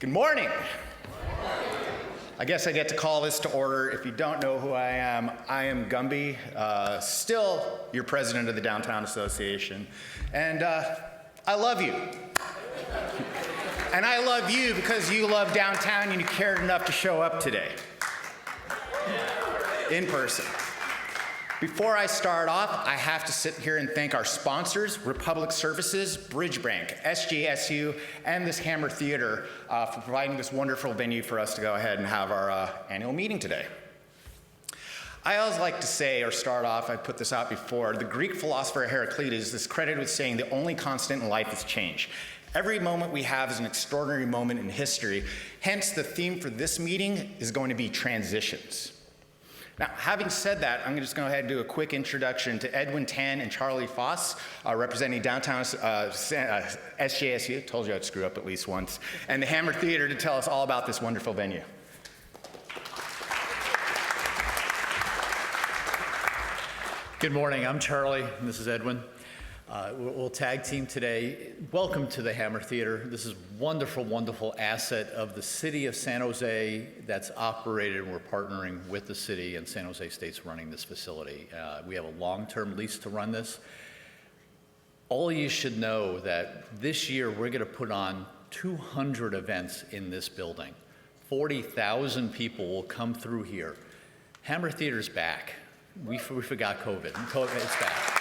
Good morning. I guess I get to call this to order. If you don't know who I am Gumby, still your president of the Downtown Association. And I love you. And I love you because you love downtown and you cared enough to show up today. In person. Before I start off, I have to sit here and thank our sponsors, Republic Services, Bridge Bank, SJSU, and this Hammer Theater for providing this wonderful venue for us to go ahead and have our annual meeting today. I always like to say, or start off, I put this out before, the Greek philosopher Heraclitus is credited with saying the only constant in life is change. Every moment we have is an extraordinary moment in history. Hence, the theme for this meeting is going to be transitions. Now, having said that, I'm just going to go ahead and do a quick introduction to Edwin Tan and Charlie Foss, representing downtown SJSU, told you I'd screw up at least once, and the Hammer Theater to tell us all about this wonderful venue. Good morning, I'm Charlie, and this is Edwin. We'll tag team today. Welcome to the Hammer Theater. This is wonderful, wonderful asset of the city of San Jose that's operated, and we're partnering with the city, and San Jose State's running this facility. We have a long-term lease to run this. All of you should know that this year we're going to put on 200 events in this building. 40,000 people will come through here. Hammer Theater's back. We forgot COVID. It's back.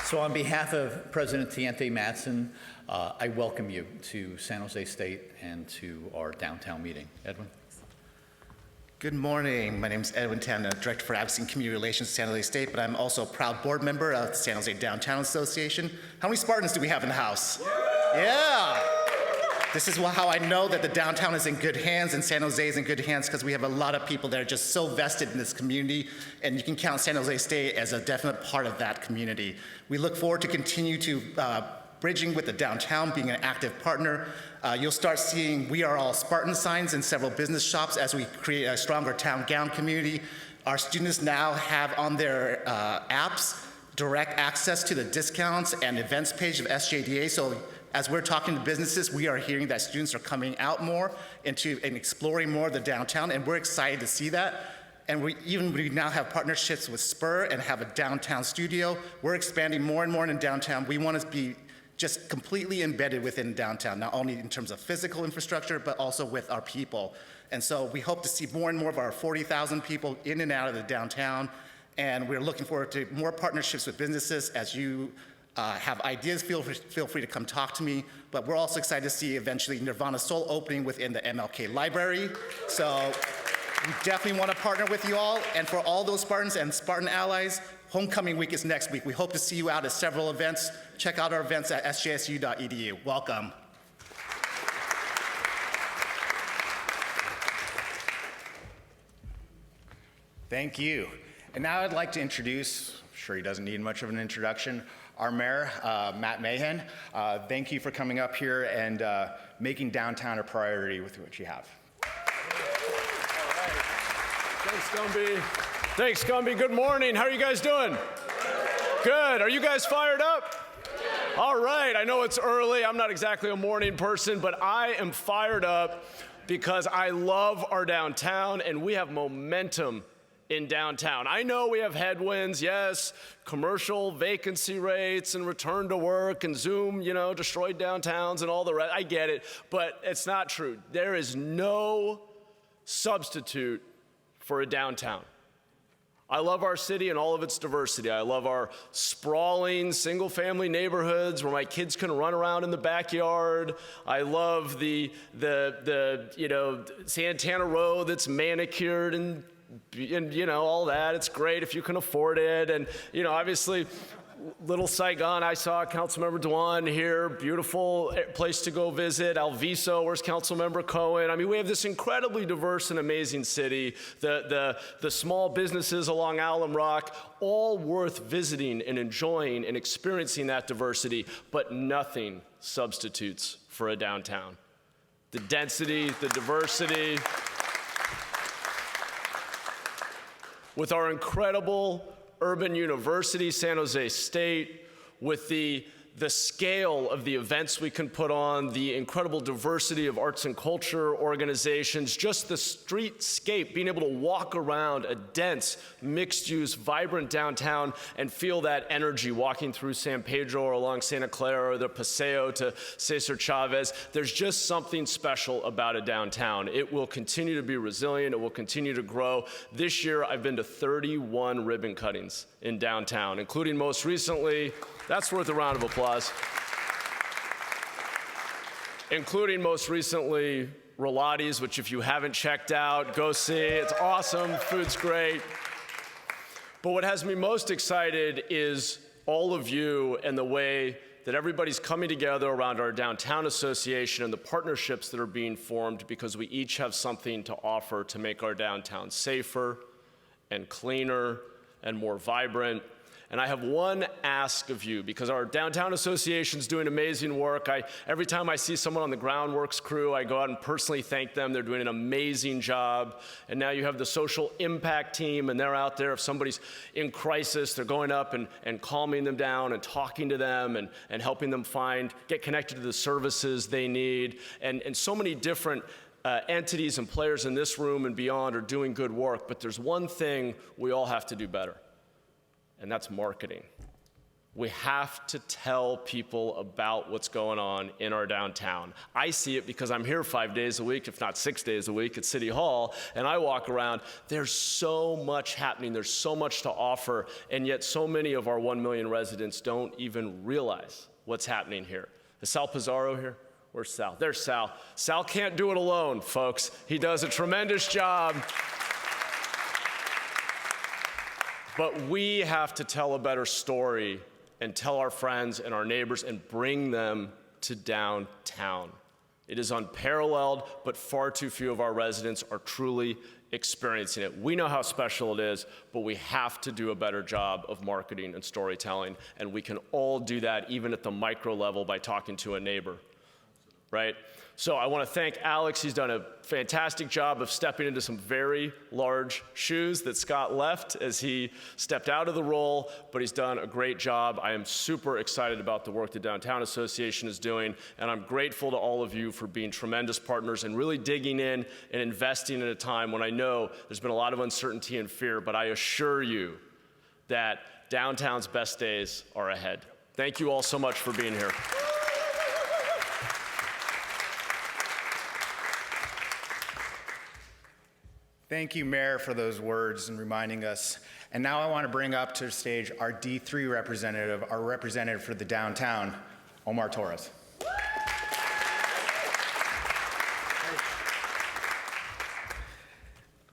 So on behalf of President Tiente Matson, I welcome you to San Jose State and to our downtown meeting. Edwin? Good morning. My name is Edwin Tan, I'm Director for Advocacy and Community Relations at San Jose State, but I'm also a proud board member of the San Jose Downtown Association. How many Spartans do we have in the house? Yeah! This is how I know that the downtown is in good hands and San Jose is in good hands, because we have a lot of people that are just so vested in this community, and you can count San Jose State as a definite part of that community. We look forward to continue to bridging with the downtown, being an active partner. You'll start seeing "We Are All Spartan" signs in several business shops as we create a stronger town gown community. Our students now have on their apps direct access to the discounts and events page of SJDA. So as we're talking to businesses, we are hearing that students are coming out more and exploring more of the downtown, and we're excited to see that. And we now have partnerships with Spur and have a downtown studio. We're expanding more and more in downtown. We want to be just completely embedded within downtown, not only in terms of physical infrastructure, but also with our people. And so we hope to see more and more of our 40,000 people in and out of the downtown. And we're looking forward to more partnerships with businesses. As you have ideas, feel free to come talk to me. But we're also excited to see eventually Nirvana Soul opening within the MLK library. So we definitely want to partner with you all. And for all those Spartans and Spartan allies, Homecoming Week is next week. We hope to see you out at several events. Check out our events at sjsu.edu. Welcome. Thank you. And now I'd like to introduce, I'm sure he doesn't need much of an introduction, our mayor, Matt Mahan. Thank you for coming up here and making downtown a priority with what you have. Thanks, Gumby. Thanks, Gumby. Good morning. How are you guys doing? Good. Are you guys fired up? All right. I know it's early. I'm not exactly a morning person, but I am fired up because I love our downtown, and we have momentum in downtown. I know we have headwinds, yes, commercial vacancy rates and return to work and Zoom, destroyed downtowns and all the rest. I get it, but it's not true. There is no substitute for a downtown. I love our city and all of its diversity. I love our sprawling single-family neighborhoods where my kids can run around in the backyard. I love the Santana Row that's manicured and all that. It's great if you can afford it. And obviously, Little Saigon, I saw Councilmember Dewan here, beautiful place to go visit. Alviso, where's Councilmember Cohen? I mean, we have this incredibly diverse and amazing city. The small businesses along Alum Rock, all worth visiting and enjoying and experiencing that diversity, but nothing substitutes for a downtown. The density, the diversity. With our incredible urban university, San Jose State, with the the scale of the events we can put on, the incredible diversity of arts and culture organizations, just the streetscape, being able to walk around a dense, mixed-use, vibrant downtown and feel that energy walking through San Pedro or along Santa Clara or the Paseo to Cesar Chavez. There's just something special about a downtown. It will continue to be resilient. It will continue to grow. This year, I've been to 31 ribbon cuttings in downtown, including most recently, that's worth a round of applause, including most recently Rolati's, which if you haven't checked out, go see. It's awesome, food's great. But what has me most excited is all of you and the way that everybody's coming together around our downtown association and the partnerships that are being formed because we each have something to offer to make our downtown safer and cleaner and more vibrant. And I have one ask of you, because our downtown association's doing amazing work. Every time I see someone on the groundworks crew, I go out and personally thank them. They're doing an amazing job. And now you have the social impact team, and they're out there. If somebody's in crisis, they're going up and calming them down and talking to them and helping them get connected to the services they need. And so many different entities and players in this room and beyond are doing good work. But there's one thing we all have to do better. And that's marketing. We have to tell people about what's going on in our downtown. I see it because I'm here 5 days a week, if not 6 days a week at City Hall, and I walk around. There's so much happening. There's so much to offer, and yet so many of our 1 million residents don't even realize what's happening here. Is Sal Pizarro here? Where's Sal? There's Sal. Sal can't do it alone, folks. He does a tremendous job. But we have to tell a better story and tell our friends and our neighbors and bring them to downtown. It is unparalleled, but far too few of our residents are truly experiencing it. We know how special it is, but we have to do a better job of marketing and storytelling, and we can all do that even at the micro level by talking to a neighbor, right? So I want to thank Alex. He's done a fantastic job of stepping into some very large shoes that Scott left as he stepped out of the role, but he's done a great job. I am super excited about the work the Downtown Association is doing, and I'm grateful to all of you for being tremendous partners and really digging in and investing in a time when I know there's been a lot of uncertainty and fear, but I assure you that downtown's best days are ahead. Thank you all so much for being here. Thank you, Mayor, for those words and reminding us. And now I want to bring up to the stage our D3 representative, our representative for the downtown, Omar Torres.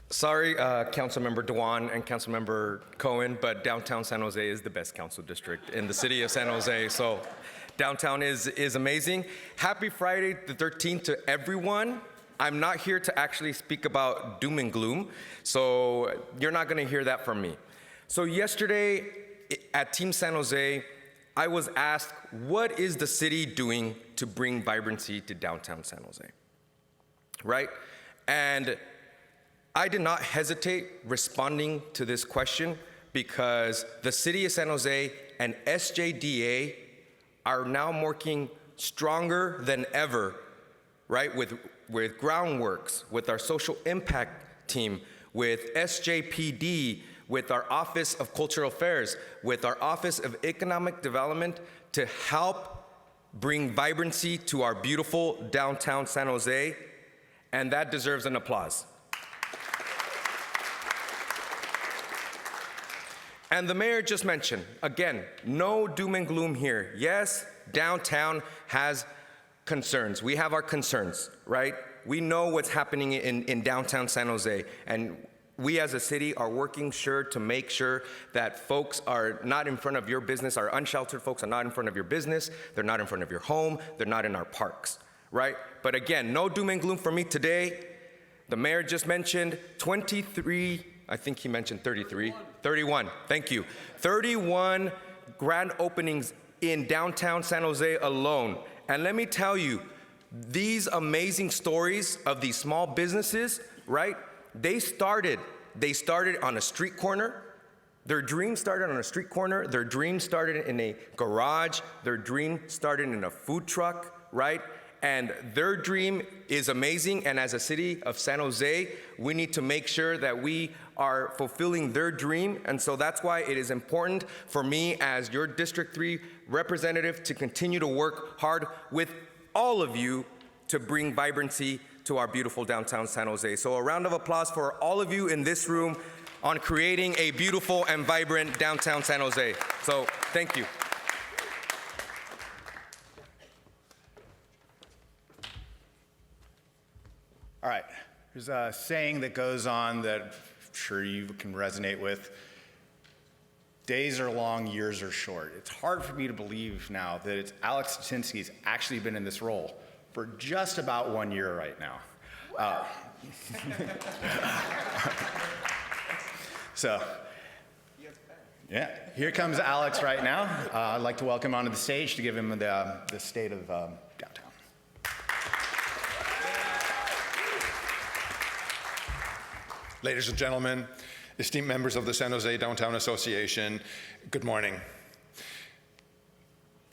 Sorry, Councilmember Dewan and Councilmember Cohen, but downtown San Jose is the best council district in the city of San Jose. So downtown is amazing. Happy Friday the 13th to everyone. I'm not here to actually speak about doom and gloom, so you're not going to hear that from me. So yesterday at Team San Jose, I was asked, what is the city doing to bring vibrancy to downtown San Jose, right? And I did not hesitate responding to this question because the city of San Jose and SJDA are now working stronger than ever, right, with groundworks, with our social impact team, with SJPD, with our Office of Cultural Affairs, with our Office of Economic Development to help bring vibrancy to our beautiful downtown San Jose, and that deserves an applause. And the mayor just mentioned, again, no doom and gloom here. Yes, downtown has concerns. We have our concerns, right? We know what's happening in downtown San Jose, and we as a city are working to make sure that folks are not in front of your business, our unsheltered folks are not in front of your business, they're not in front of your home, they're not in our parks, right? But again, no doom and gloom for me today. The mayor just mentioned 23, I think he mentioned 33, 31, thank you. 31 grand openings in downtown San Jose alone. And let me tell you, these amazing stories of these small businesses, right? They started on a street corner, Their dream started on a street corner. Their dream started in a garage. Their dream started in a food truck, right? And their dream is amazing. And as a city of San Jose, we need to make sure that we are fulfilling their dream. And so that's why it is important for me as your District 3 representative to continue to work hard with all of you to bring vibrancy to our beautiful downtown San Jose. So a round of applause for all of you in this room on creating a beautiful and vibrant downtown San Jose. So thank you. All right, there's a saying that goes on that I'm sure you can resonate with. Days are long, years are short. It's hard for me to believe now that it's Alex Statinsky's actually been in this role for just about 1 year right now. So, yeah, here comes Alex right now. I'd like to welcome him onto the stage to give him the state of downtown. Ladies and gentlemen, esteemed members of the San Jose Downtown Association, good morning.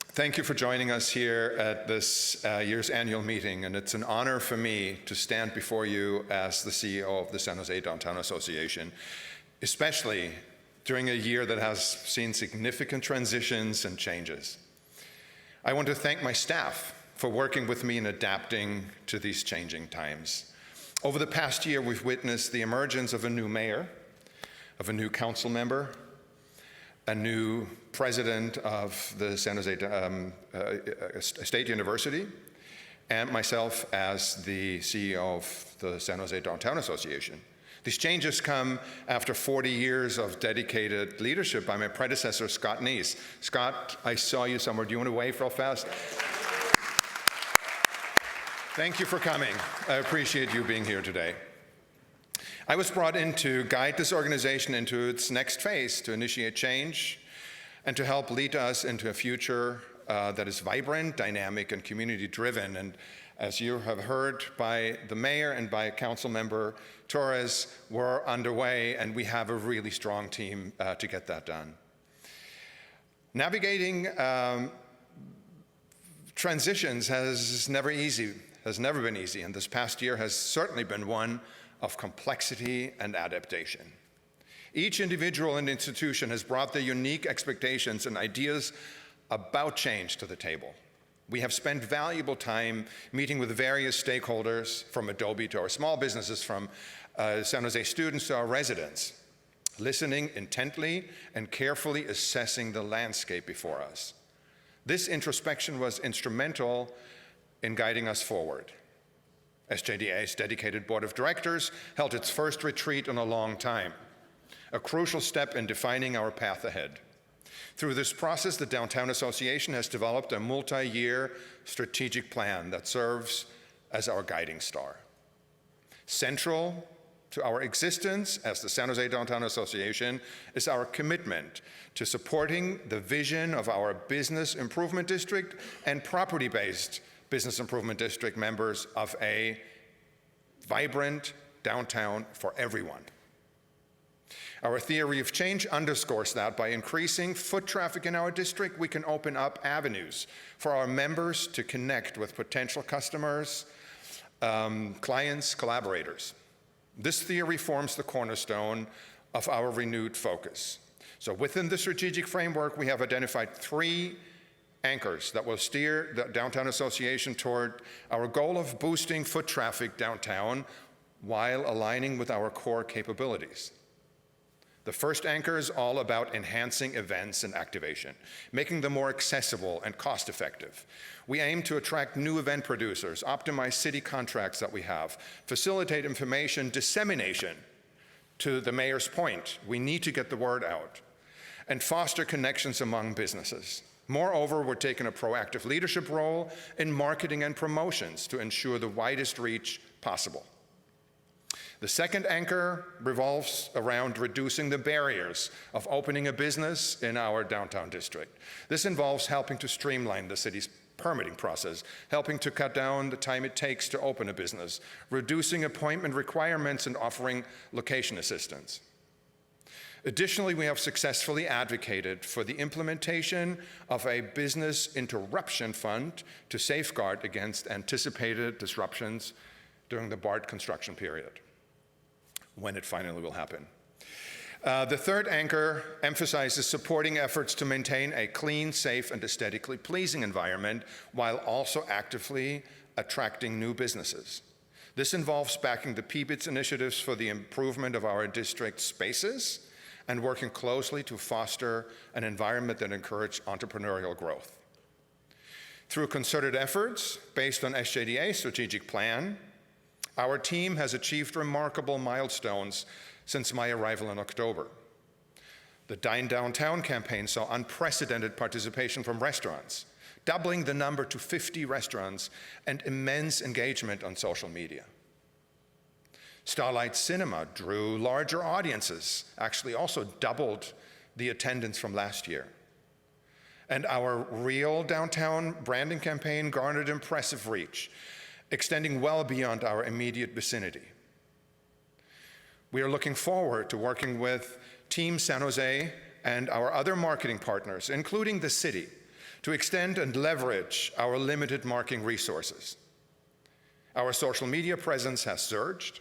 Thank you for joining us here at this year's annual meeting, and it's an honor for me to stand before you as the CEO of the San Jose Downtown Association, especially during a year that has seen significant transitions and changes. I want to thank my staff for working with me in adapting to these changing times. Over the past year, we've witnessed the emergence of a new mayor, of a new council member, a new president of the San Jose State University, and myself as the CEO of the San Jose Downtown Association. These changes come after 40 years of dedicated leadership by my predecessor, Scott Neese. Scott, I saw you somewhere. Do you want to wave real fast? Thank you for coming. I appreciate you being here today. I was brought in to guide this organization into its next phase, to initiate change, and to help lead us into a future that is vibrant, dynamic, and community-driven. And as you have heard by the mayor and by Council Member Torres, we're underway, and we have a really strong team to get that done. Navigating transitions has never been easy, and this past year has certainly been one of complexity and adaptation. Each individual and institution has brought their unique expectations and ideas about change to the table. We have spent valuable time meeting with various stakeholders, from Adobe to our small businesses, from San Jose students to our residents, listening intently and carefully assessing the landscape before us. This introspection was instrumental in guiding us forward. SJDA's dedicated board of directors held its first retreat in a long time, a crucial step in defining our path ahead. Through this process, the Downtown Association has developed a multi-year strategic plan that serves as our guiding star. Central to our existence as the San Jose Downtown Association is our commitment to supporting the vision of our Business Improvement District and property-based Business Improvement District members of a vibrant downtown for everyone. Our theory of change underscores that by increasing foot traffic in our district, we can open up avenues for our members to connect with potential customers, clients, collaborators. This theory forms the cornerstone of our renewed focus. So within the strategic framework, we have identified 3 anchors that will steer the Downtown Association toward our goal of boosting foot traffic downtown while aligning with our core capabilities. The first anchor is all about enhancing events and activation, making them more accessible and cost-effective. We aim to attract new event producers, optimize city contracts that we have, facilitate information dissemination. To the mayor's point, we need to get the word out, and foster connections among businesses. Moreover, we're taking a proactive leadership role in marketing and promotions to ensure the widest reach possible. The second anchor revolves around reducing the barriers of opening a business in our downtown district. This involves helping to streamline the city's permitting process, helping to cut down the time it takes to open a business, reducing appointment requirements, and offering location assistance. Additionally, we have successfully advocated for the implementation of a business interruption fund to safeguard against anticipated disruptions during the BART construction period, when it finally will happen. The third anchor emphasizes supporting efforts to maintain a clean, safe, and aesthetically pleasing environment while also actively attracting new businesses. This involves backing the PBITS initiatives for the improvement of our district spaces and working closely to foster an environment that encourages entrepreneurial growth. Through concerted efforts based on SJDA strategic plan, our team has achieved remarkable milestones since my arrival in October. The Dine Downtown campaign saw unprecedented participation from restaurants, doubling the number to 50 restaurants and immense engagement on social media. Starlight Cinema drew larger audiences, actually also doubled the attendance from last year. And our Real Downtown branding campaign garnered impressive reach, extending well beyond our immediate vicinity. We are looking forward to working with Team San Jose and our other marketing partners, including the city, to extend and leverage our limited marketing resources. Our social media presence has surged,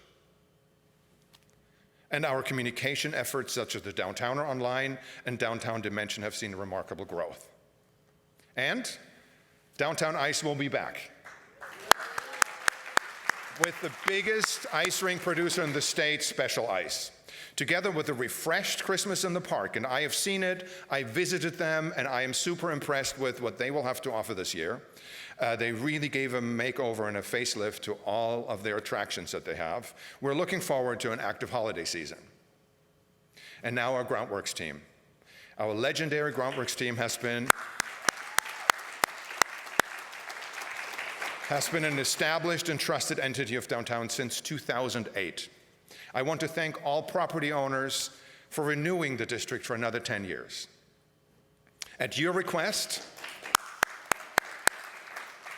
and our communication efforts such as the Downtowner Online and Downtown Dimension have seen remarkable growth. And Downtown Ice will be back with the biggest ice rink producer in the state, Special Ice, together with a refreshed Christmas in the Park. And I have seen it, I visited them, and I am super impressed with what they will have to offer this year. They really gave a makeover and a facelift to all of their attractions that they have. We're looking forward to an active holiday season. And now our Groundworks team. Our legendary Groundworks team has been an established and trusted entity of downtown since 2008. I want to thank all property owners for renewing the district for another 10 years. At your request,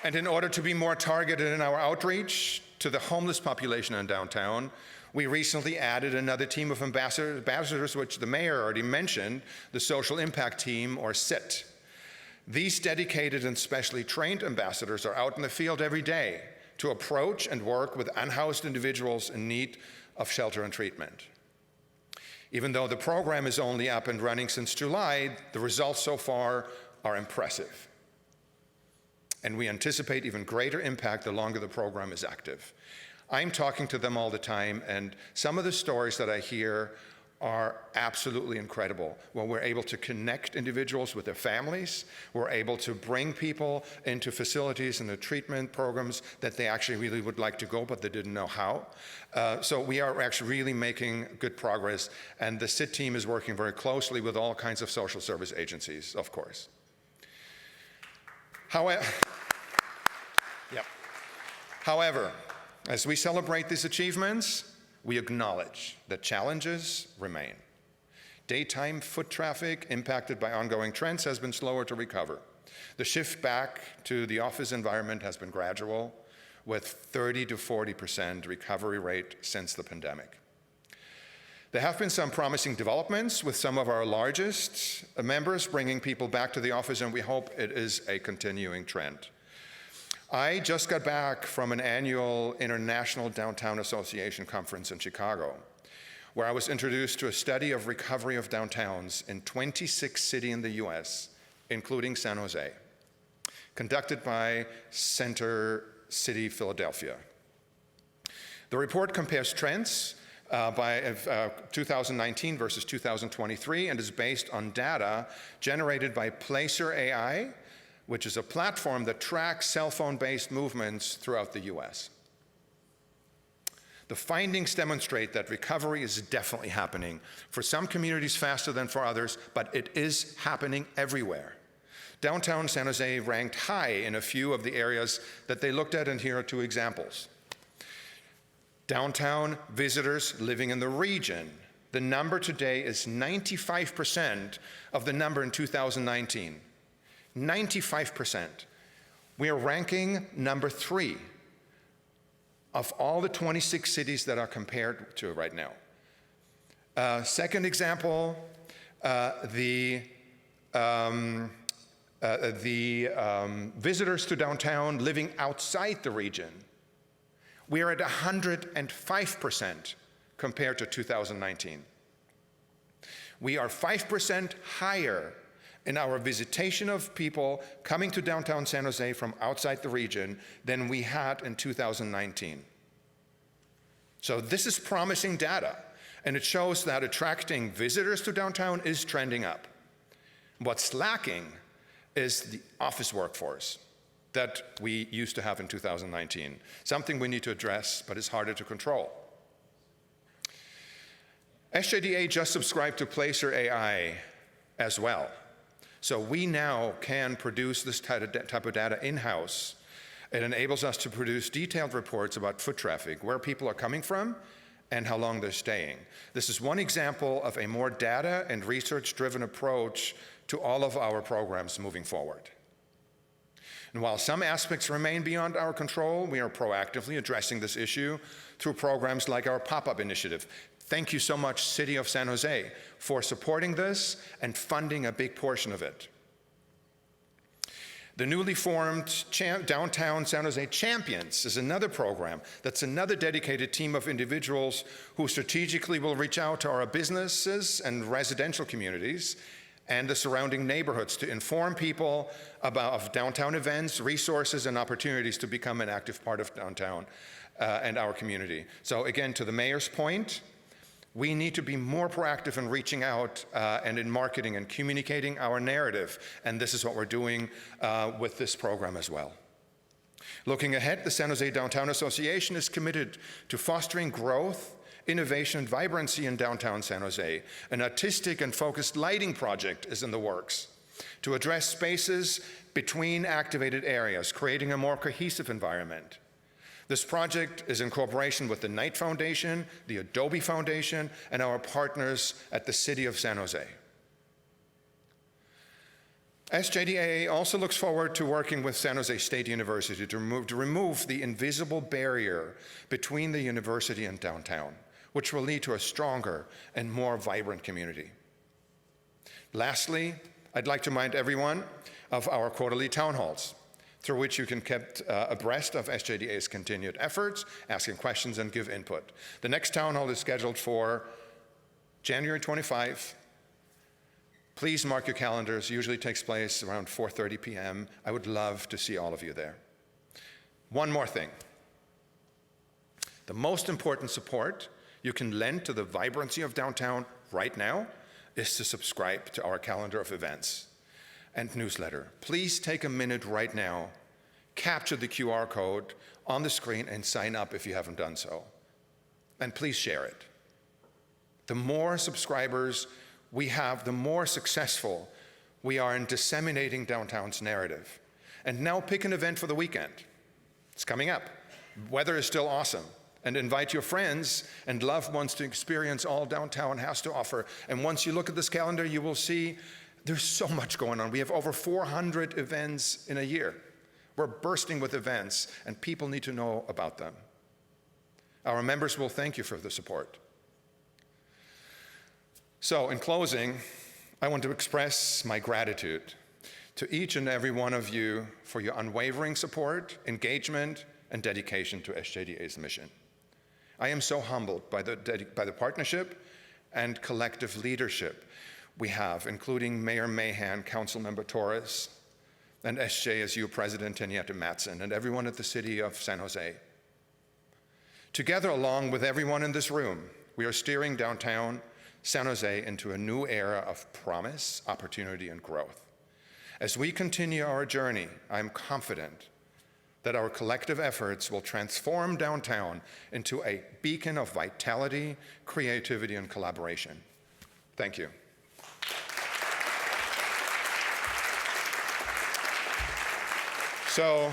and in order to be more targeted in our outreach to the homeless population in downtown, we recently added another team of ambassadors, which the mayor already mentioned, the Social Impact Team, or SIT. These dedicated and specially trained ambassadors are out in the field every day to approach and work with unhoused individuals in need of shelter and treatment. Even though the program is only up and running since July, the results so far are impressive. And we anticipate even greater impact the longer the program is active. I'm talking to them all the time, and some of the stories that I hear are absolutely incredible. When we're able to connect individuals with their families, we're able to bring people into facilities and the treatment programs that they actually really would like to go, but they didn't know how. So we are actually really making good progress, and the SIT team is working very closely with all kinds of social service agencies, of course. However, as we celebrate these achievements, we acknowledge that challenges remain. Daytime foot traffic impacted by ongoing trends has been slower to recover. The shift back to the office environment has been gradual, with 30 to 40% recovery rate since the pandemic. There have been some promising developments with some of our largest members bringing people back to the office, and we hope it is a continuing trend. I just got back from an annual International Downtown Association conference in Chicago, where I was introduced to a study of recovery of downtowns in 26 cities in the US, including San Jose, conducted by Center City Philadelphia. The report compares trends by 2019 versus 2023 and is based on data generated by Placer AI, which is a platform that tracks cell phone-based movements throughout the US. The findings demonstrate that recovery is definitely happening, for some communities faster than for others, but it is happening everywhere. Downtown San Jose ranked high in a few of the areas that they looked at, and here are two examples. Downtown visitors living in the region. The number today is 95% of the number in 2019. 95%. We are ranking number 3 of all the 26 cities that are compared to right now. Second example, the visitors to downtown living outside the region. We are at 105% compared to 2019. We are 5% higher in our visitation of people coming to downtown San Jose from outside the region than we had in 2019. So this is promising data, and it shows that attracting visitors to downtown is trending up. What's lacking is the office workforce that we used to have in 2019, something we need to address, but it's harder to control. SJDA just subscribed to Placer AI as well. So we now can produce this type of data in-house. It enables us to produce detailed reports about foot traffic, where people are coming from, and how long they're staying. This is one example of a more data and research-driven approach to all of our programs moving forward. And while some aspects remain beyond our control, we are proactively addressing this issue through programs like our pop-up initiative. Thank you so much, City of San Jose, for supporting this and funding a big portion of it. The newly formed Downtown San Jose Champions is another program that's another dedicated team of individuals who strategically will reach out to our businesses and residential communities and the surrounding neighborhoods to inform people of downtown events, resources, and opportunities to become an active part of downtown and our community. So again, to the mayor's point, we need to be more proactive in reaching out and in marketing and communicating our narrative, and this is what we're doing with this program as well. Looking ahead, the San Jose Downtown Association is committed to fostering growth, innovation, and vibrancy in downtown San Jose. An artistic and focused lighting project is in the works to address spaces between activated areas, creating a more cohesive environment. This project is in cooperation with the Knight Foundation, the Adobe Foundation, and our partners at the City of San Jose. SJDA also looks forward to working with San Jose State University to remove the invisible barrier between the university and downtown, which will lead to a stronger and more vibrant community. Lastly, I'd like to remind everyone of our quarterly town halls, through which you can keep abreast of SJDA's continued efforts, asking questions and give input. The next town hall is scheduled for January 25. Please mark your calendars. It usually takes place around 4:30 p.m. I would love to see all of you there. One more thing. The most important support you can lend to the vibrancy of downtown right now is to subscribe to our calendar of events and newsletter. Please take a minute right now, capture the QR code on the screen and sign up if you haven't done so. And please share it. The more subscribers we have, the more successful we are in disseminating downtown's narrative. And now pick an event for the weekend. It's coming up. Weather is still awesome. And invite your friends and loved ones to experience all downtown has to offer. And once you look at this calendar, you will see there's so much going on. We have over 400 events in a year. We're bursting with events, and people need to know about them. Our members will thank you for the support. So, in closing, I want to express my gratitude to each and every one of you for your unwavering support, engagement, and dedication to SJDA's mission. I am so humbled by the partnership and collective leadership we have, including Mayor Mahan, Councilmember Torres, and SJSU President Henrietta Mattson, and everyone at the City of San Jose. Together, along with everyone in this room, we are steering downtown San Jose into a new era of promise, opportunity, and growth. As we continue our journey, I am confident that our collective efforts will transform downtown into a beacon of vitality, creativity, and collaboration. Thank you. So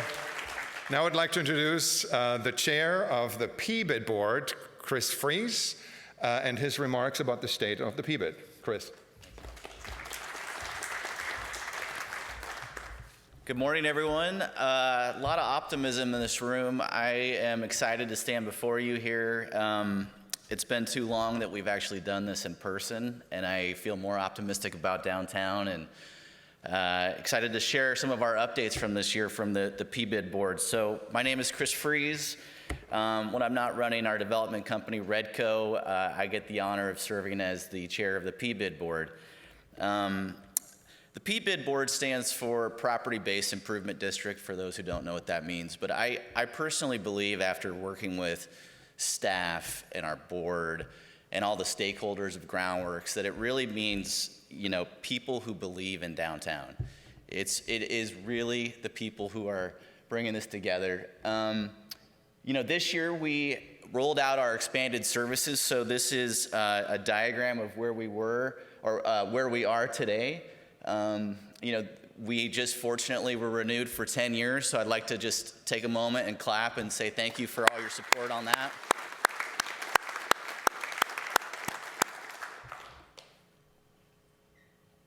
now I'd like to introduce the chair of the PBID board, Chris Fries, and his remarks about the state of the PBID. Chris. Good morning, everyone. A lot of optimism in this room. I am excited to stand before you here. it's been too long that we've actually done this in person, and I feel more optimistic about downtown and excited to share some of our updates from this year from the PBID board. So my name is Chris Fries. When I'm not running our development company, Redco, I get the honor of serving as the chair of the PBID board. The PBID board stands for Property-Based Improvement District, for those who don't know what that means. But I personally believe, after working with staff and our board and all the stakeholders of Groundworks, that it really means, people who believe in downtown. It is really the people who are bringing this together. This year we rolled out our expanded services. So this is a diagram of where we were, or where we are today. We just fortunately were renewed for 10 years, so I'd like to just take a moment and clap and say thank you for all your support on that.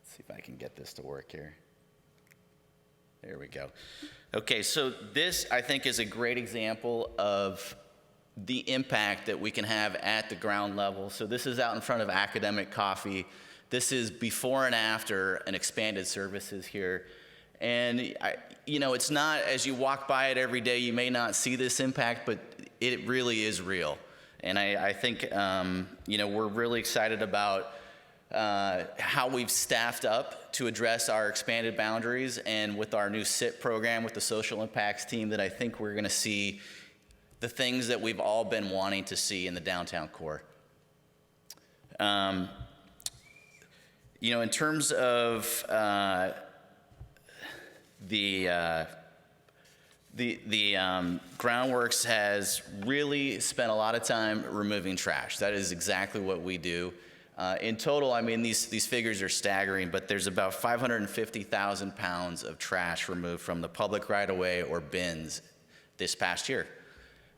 Let's see if I can get this to work here. There we go. Okay, so this, I think, is a great example of the impact that we can have at the ground level. So this is out in front of Academic Coffee. This is before and after an expanded services here. And, it's not, as you walk by it every day, you may not see this impact, but it really is real. And I think, we're really excited about how we've staffed up to address our expanded boundaries, and with our new SIT program with the social impacts team, that I think we're gonna see the things that we've all been wanting to see in the downtown core. In terms of the Groundworks has really spent a lot of time removing trash. That is exactly what we do. In total, these figures are staggering, but there's about 550,000 pounds of trash removed from the public right-of-way or bins this past year.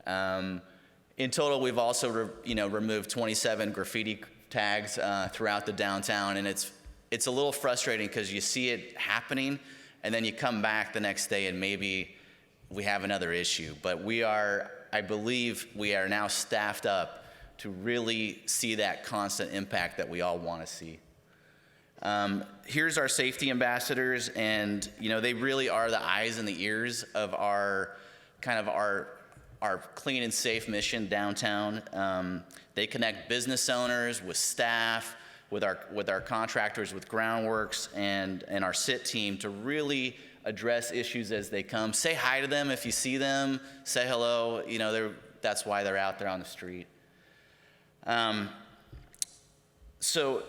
In total, we've also removed 27 graffiti tags throughout the downtown, and it's a little frustrating because you see it happening, and then you come back the next day and maybe we have another issue. But I believe we are now staffed up to really see that constant impact that we all want to see. Here's our safety ambassadors, and they really are the eyes and the ears of our clean and safe mission downtown. They connect business owners with staff, with our contractors, with Groundworks, and our SIT team to really address issues as they come. Say hi to them if you see them. Say hello. That's why they're out there on the street. So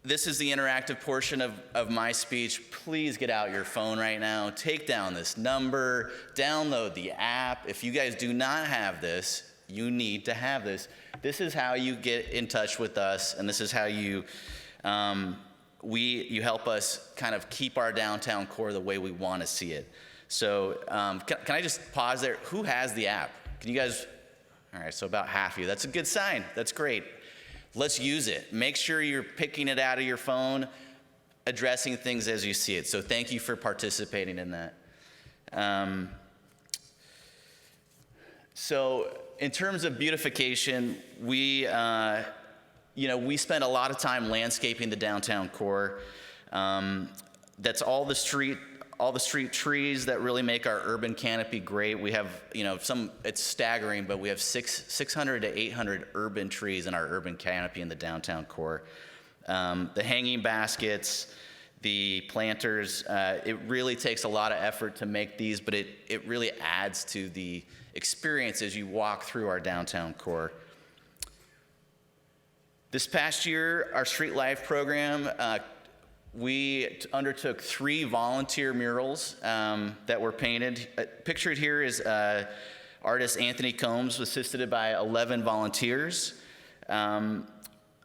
this is the interactive portion of my speech. Please get out your phone right now. Take down this number. Download the app. If you guys do not have this, you need to have this. This is how you get in touch with us, and this is how you help us kind of keep our downtown core the way we want to see it. So can I just pause there? Who has the app? Can you guys? All right, so about half of you. That's a good sign. That's great. Let's use it. Make sure you're picking it out of your phone, addressing things as you see it. So thank you for participating in that. So in terms of beautification, we spend a lot of time landscaping the downtown core. That's all the street trees that really make our urban canopy great. We have, it's staggering, but we have 600 to 800 urban trees in our urban canopy in the downtown core. The hanging baskets, the planters, it really takes a lot of effort to make these, but it really adds to the experience as you walk through our downtown core. This past year, our Street Life program, we undertook 3 volunteer murals that were painted. Pictured here is artist Anthony Combs, assisted by 11 volunteers.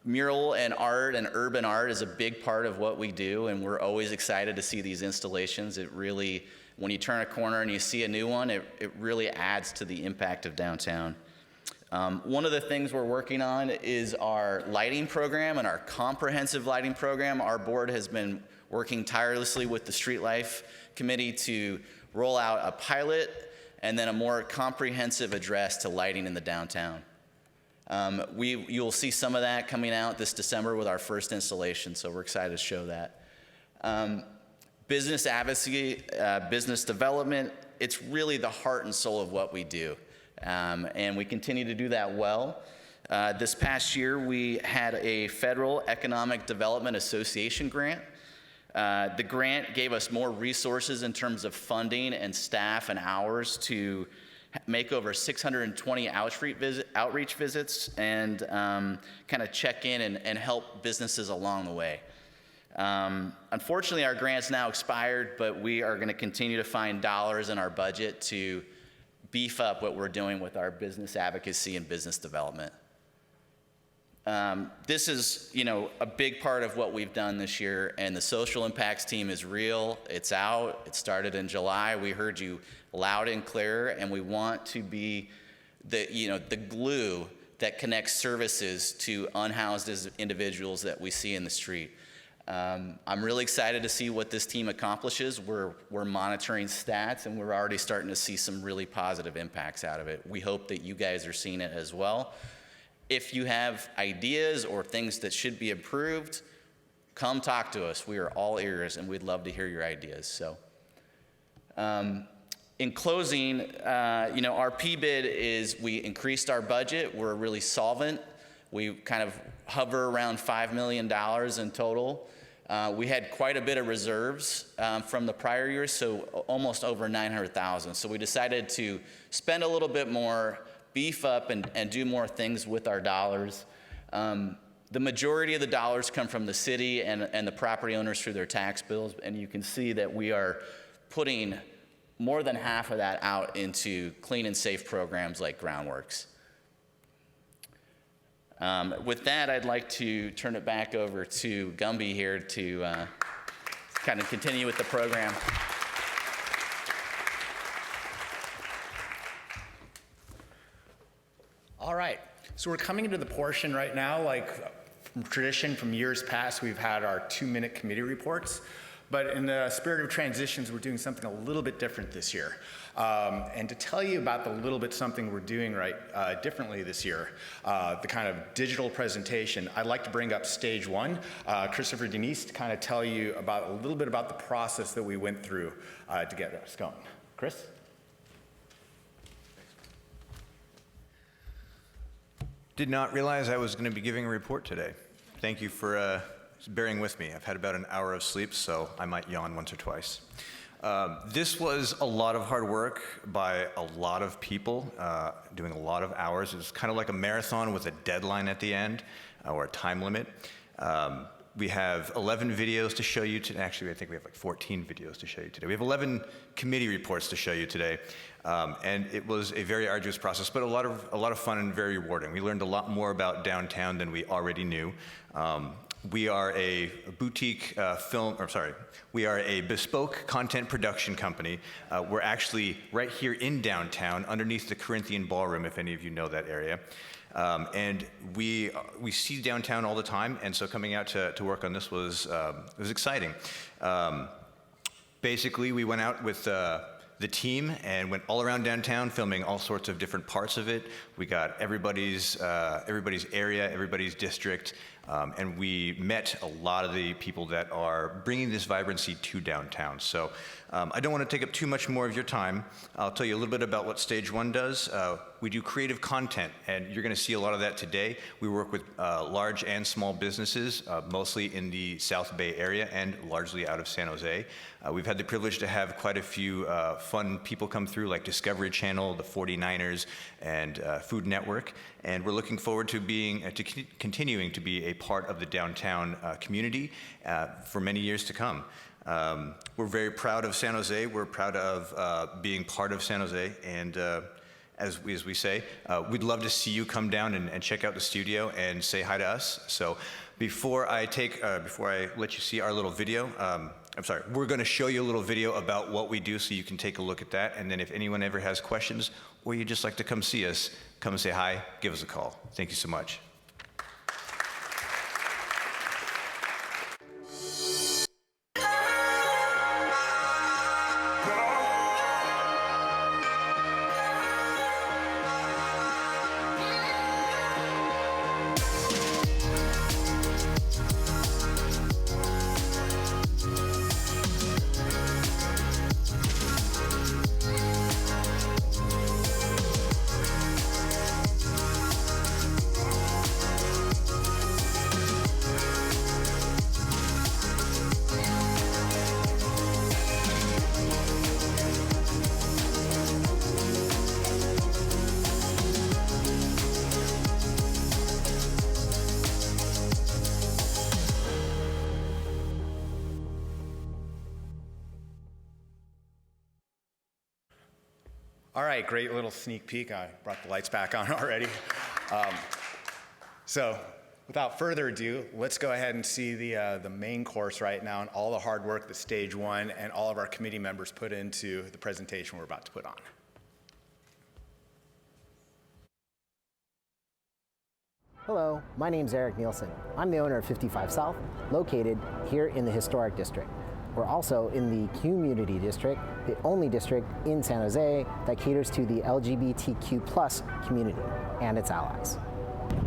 Mural and art and urban art is a big part of what we do, and we're always excited to see these installations. It really, when you turn a corner and you see a new one, it really adds to the impact of downtown. One of the things we're working on is our lighting program and our comprehensive lighting program. Our board has been working tirelessly with the Street Life Committee to roll out a pilot and then a more comprehensive address to lighting in the downtown. You'll see some of that coming out this December with our first installation, so we're excited to show that. Business advocacy, business development, it's really the heart and soul of what we do. And we continue to do that well. This past year, we had a Federal Economic Development Association grant. The grant gave us more resources in terms of funding and staff and hours to make over 620 outreach visits and kind of check in and help businesses along the way. Unfortunately, our grant's now expired, but we are going to continue to find dollars in our budget to beef up what we're doing with our business advocacy and business development. This is, a big part of what we've done this year, and the social impacts team is real. It's out. It started in July. We heard you loud and clear, and we want to be the glue that connects services to unhoused individuals that we see in the street. I'm really excited to see what this team accomplishes. We're monitoring stats, and we're already starting to see some really positive impacts out of it. We hope that you guys are seeing it as well. If you have ideas or things that should be improved, come talk to us. We are all ears, and we'd love to hear your ideas. So, in closing, our PBID is we increased our budget. We're really solvent. We kind of hover around $5 million in total. We had quite a bit of reserves from the prior years, so almost over $900,000. So we decided to spend a little bit more, beef up and do more things with our dollars. The majority of the dollars come from the city and the property owners through their tax bills, and you can see that we are putting more than half of that out into clean and safe programs like Groundworks. With that, I'd like to turn it back over to Gumby here to kind of continue with the program. All right, so we're coming into the portion right now, like from tradition from years past, we've had our 2-minute committee reports, but in the spirit of transitions, we're doing something a little bit different this year. And to tell you about the little bit something we're doing differently this year, the kind of digital presentation, I'd like to bring up stage 1, Christopher Denise, to kind of tell you about a little bit about the process that we went through to get us going. Chris? Did not realize I was going to be giving a report today. Thank you for bearing with me. I've had about an hour of sleep, so I might yawn once or twice. This was a lot of hard work by a lot of people, doing a lot of hours. It was kind of like a marathon with a deadline at the end, or a time limit. We have 11 videos to show you today. Actually, I think we have like 14 videos to show you today. We have 11 committee reports to show you today. And it was a very arduous process, but a lot of fun and very rewarding. We learned a lot more about downtown than we already knew. We are a boutique we are a bespoke content production company. We're actually right here in downtown, underneath the Corinthian Ballroom, if any of you know that area. And we see downtown all the time, and so coming out to work on this was exciting. Basically, we went out with the team and went all around downtown filming all sorts of different parts of it. We got everybody's area, everybody's district, and we met a lot of the people that are bringing this vibrancy to downtown. So I don't want to take up too much more of your time. I'll tell you a little bit about what Stage 1 does. We do creative content, and you're going to see a lot of that today. We work with large and small businesses, mostly in the South Bay area and largely out of San Jose. We've had the privilege to have quite a few fun people come through, like Discovery Channel, the 49ers, and Food Network. And we're looking forward to continuing to be a part of the downtown community for many years to come. We're very proud of San Jose. We're proud of being part of San Jose, and as we say, we'd love to see you come down and check out the studio and say hi to us. So before I let you see our little video, we're going to show you a little video about what we do so you can take a look at that. And then if anyone ever has questions or you'd just like to come see us, come and say hi, give us a call. Thank you so much. All right, great little sneak peek. I brought the lights back on already. So without further ado, let's go ahead and see the main course right now and all the hard work that Stage 1 and all of our committee members put into the presentation we're about to put on. Hello, my name's Eric Nielsen. I'm the owner of 55 South, located here in the Historic District. We're also in the Community District, the only district in San Jose that caters to the LGBTQ+ community and its allies.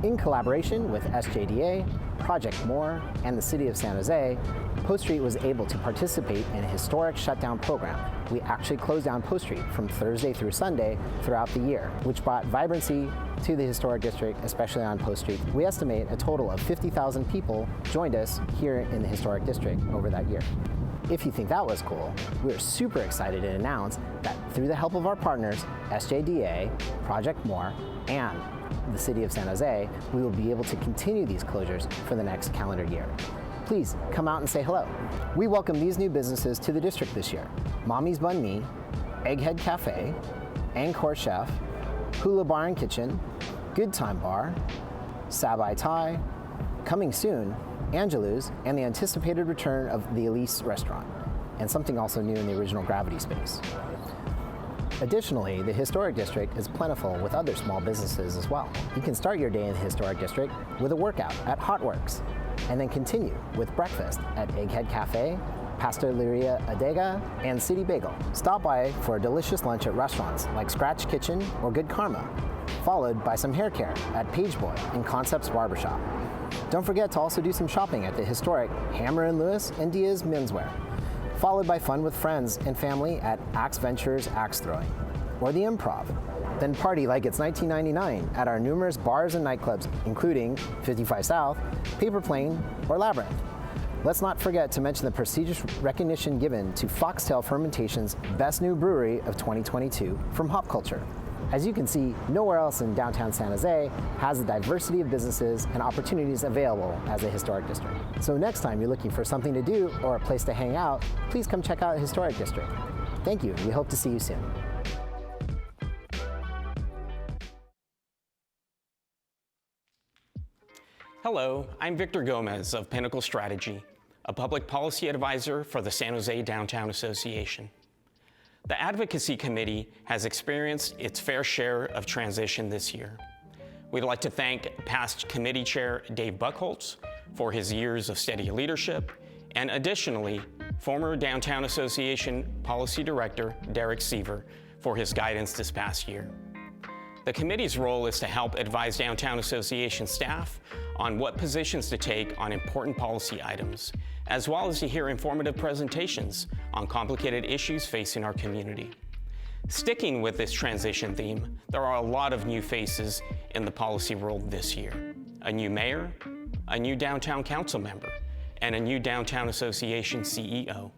In collaboration with SJDA, Project More, and the City of San Jose, Post Street was able to participate in a historic shutdown program. We actually closed down Post Street from Thursday through Sunday throughout the year, which brought vibrancy to the historic district, especially on Post Street. We estimate a total of 50,000 people joined us here in the historic district over that year. If you think that was cool, we're super excited to announce that through the help of our partners, SJDA, Project More, and the City of San Jose, we will be able to continue these closures for the next calendar year. Please come out and say hello. We welcome these new businesses to the district this year: Mommy's Bun Me, Egghead Cafe, Angkor Chef, Hula Bar and Kitchen, Good Time Bar, Sabai Thai, coming soon, Angelou's, and the anticipated return of the Elise restaurant, and something also new in the original Gravity space. Additionally, the Historic District is plentiful with other small businesses as well. You can start your day in the Historic District with a workout at Hotworks, and then continue with breakfast at Egghead Cafe, Pasteleria Adega, and City Bagel. Stop by for a delicious lunch at restaurants like Scratch Kitchen or Good Karma, followed by some hair care at Page Boy and Concepts Barbershop. Don't forget to also do some shopping at the historic Hammer & Lewis and Diaz Menswear, followed by fun with friends and family at Axe Ventures Axe Throwing, or the Improv. Then party like it's 1999 at our numerous bars and nightclubs, including 55 South, Paper Plane, or Labyrinth. Let's not forget to mention the prestigious recognition given to Foxtail Fermentation's Best New Brewery of 2022 from Hop Culture. As you can see, nowhere else in downtown San Jose has the diversity of businesses and opportunities available as a historic district. So next time you're looking for something to do or a place to hang out, please come check out Historic District. Thank you, and we hope to see you soon. Hello, I'm Victor Gomez of Pinnacle Strategy, a public policy advisor for the San Jose Downtown Association. The Advocacy Committee has experienced its fair share of transition this year. We'd like to thank past committee chair Dave Buchholz for his years of steady leadership, and additionally, former Downtown Association Policy Director Derek Seaver for his guidance this past year. The committee's role is to help advise Downtown Association staff on what positions to take on important policy items, as well as to hear informative presentations on complicated issues facing our community. Sticking with this transition theme, there are a lot of new faces in the policy world this year. A new mayor, a new downtown council member, and a new Downtown Association CEO.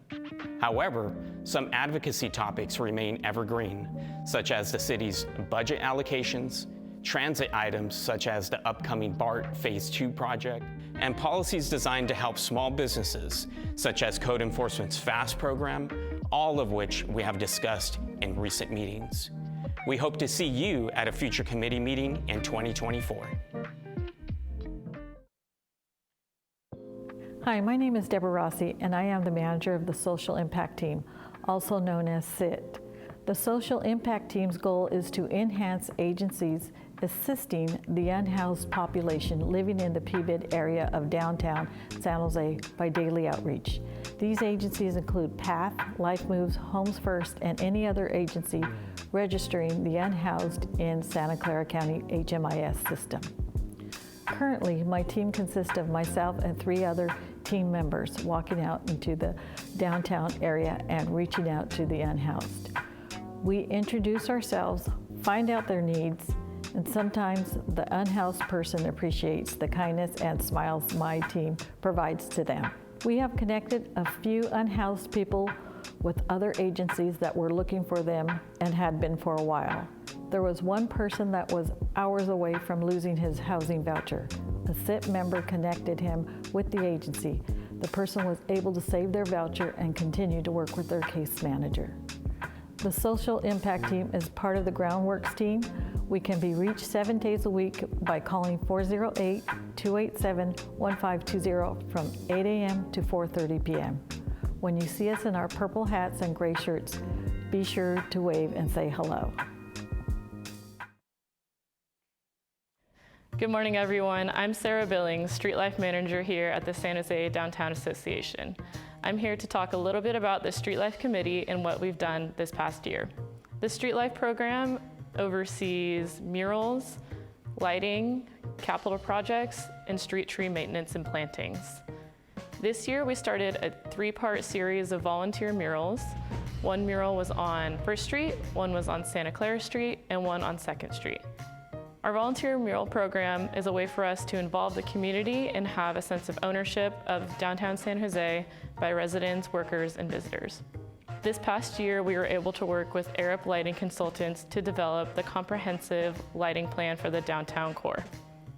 However, some advocacy topics remain evergreen, such as the city's budget allocations, transit items such as the upcoming BART Phase 2 project, and policies designed to help small businesses, such as Code Enforcement's FAST program, all of which we have discussed in recent meetings. We hope to see you at a future committee meeting in 2024. Hi, my name is Deborah Rossi, and I am the manager of the Social Impact Team, also known as SIT. The Social Impact Team's goal is to enhance agencies assisting the unhoused population living in the PBID area of downtown San Jose by daily outreach. These agencies include PATH, Life Moves, Homes First, and any other agency registering the unhoused in Santa Clara County HMIS system. Currently, my team consists of myself and 3 other team members walking out into the downtown area and reaching out to the unhoused. We introduce ourselves, find out their needs, and sometimes the unhoused person appreciates the kindness and smiles my team provides to them. We have connected a few unhoused people with other agencies that were looking for them and had been for a while. There was one person that was hours away from losing his housing voucher. A SIT member connected him with the agency. The person was able to save their voucher and continue to work with their case manager. The Social Impact Team is part of the Groundworks team. We can be reached 7 days a week by calling 408-287-1520 from 8 a.m. to 4:30 p.m. When you see us in our purple hats and gray shirts, be sure to wave and say hello. Good morning, everyone. I'm Sarah Billings, Street Life Manager here at the San Jose Downtown Association. I'm here to talk a little bit about the Street Life Committee and what we've done this past year. The Street Life program oversees murals, lighting, capital projects, and street tree maintenance and plantings. This year, we started a 3-part series of volunteer murals. One mural was on First Street, one was on Santa Clara Street, and one on 2nd Street. Our volunteer mural program is a way for us to involve the community and have a sense of ownership of downtown San Jose by residents, workers, and visitors. This past year, we were able to work with Arup Lighting Consultants to develop the comprehensive lighting plan for the downtown core.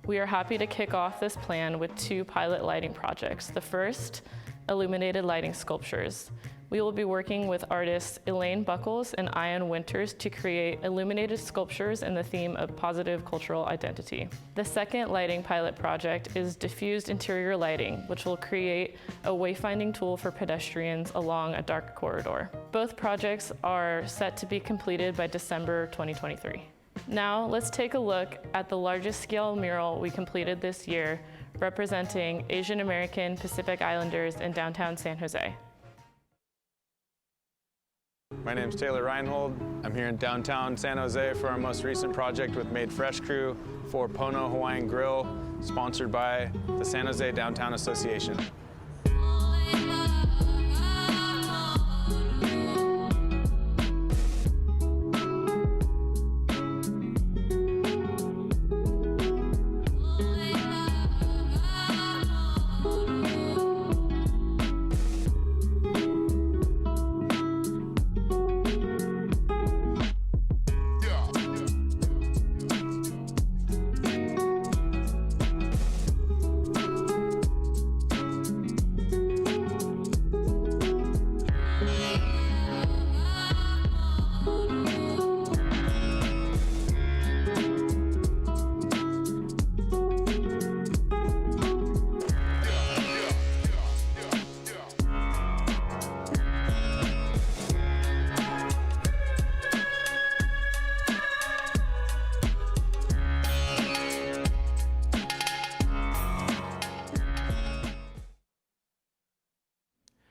We are happy to kick off this plan with 2 pilot lighting projects. The first, illuminated lighting sculptures. We will be working with artists Elaine Buckles and Ian Winters to create illuminated sculptures in the theme of positive cultural identity. The second lighting pilot project is diffused interior lighting, which will create a wayfinding tool for pedestrians along a dark corridor. Both projects are set to be completed by December 2023. Now let's take a look at the largest scale mural we completed this year, representing Asian American Pacific Islanders in downtown San Jose. My name is Taylor Reinhold. I'm here in downtown San Jose for our most recent project with Made Fresh Crew for Pono Hawaiian Grill, sponsored by the San Jose Downtown Association.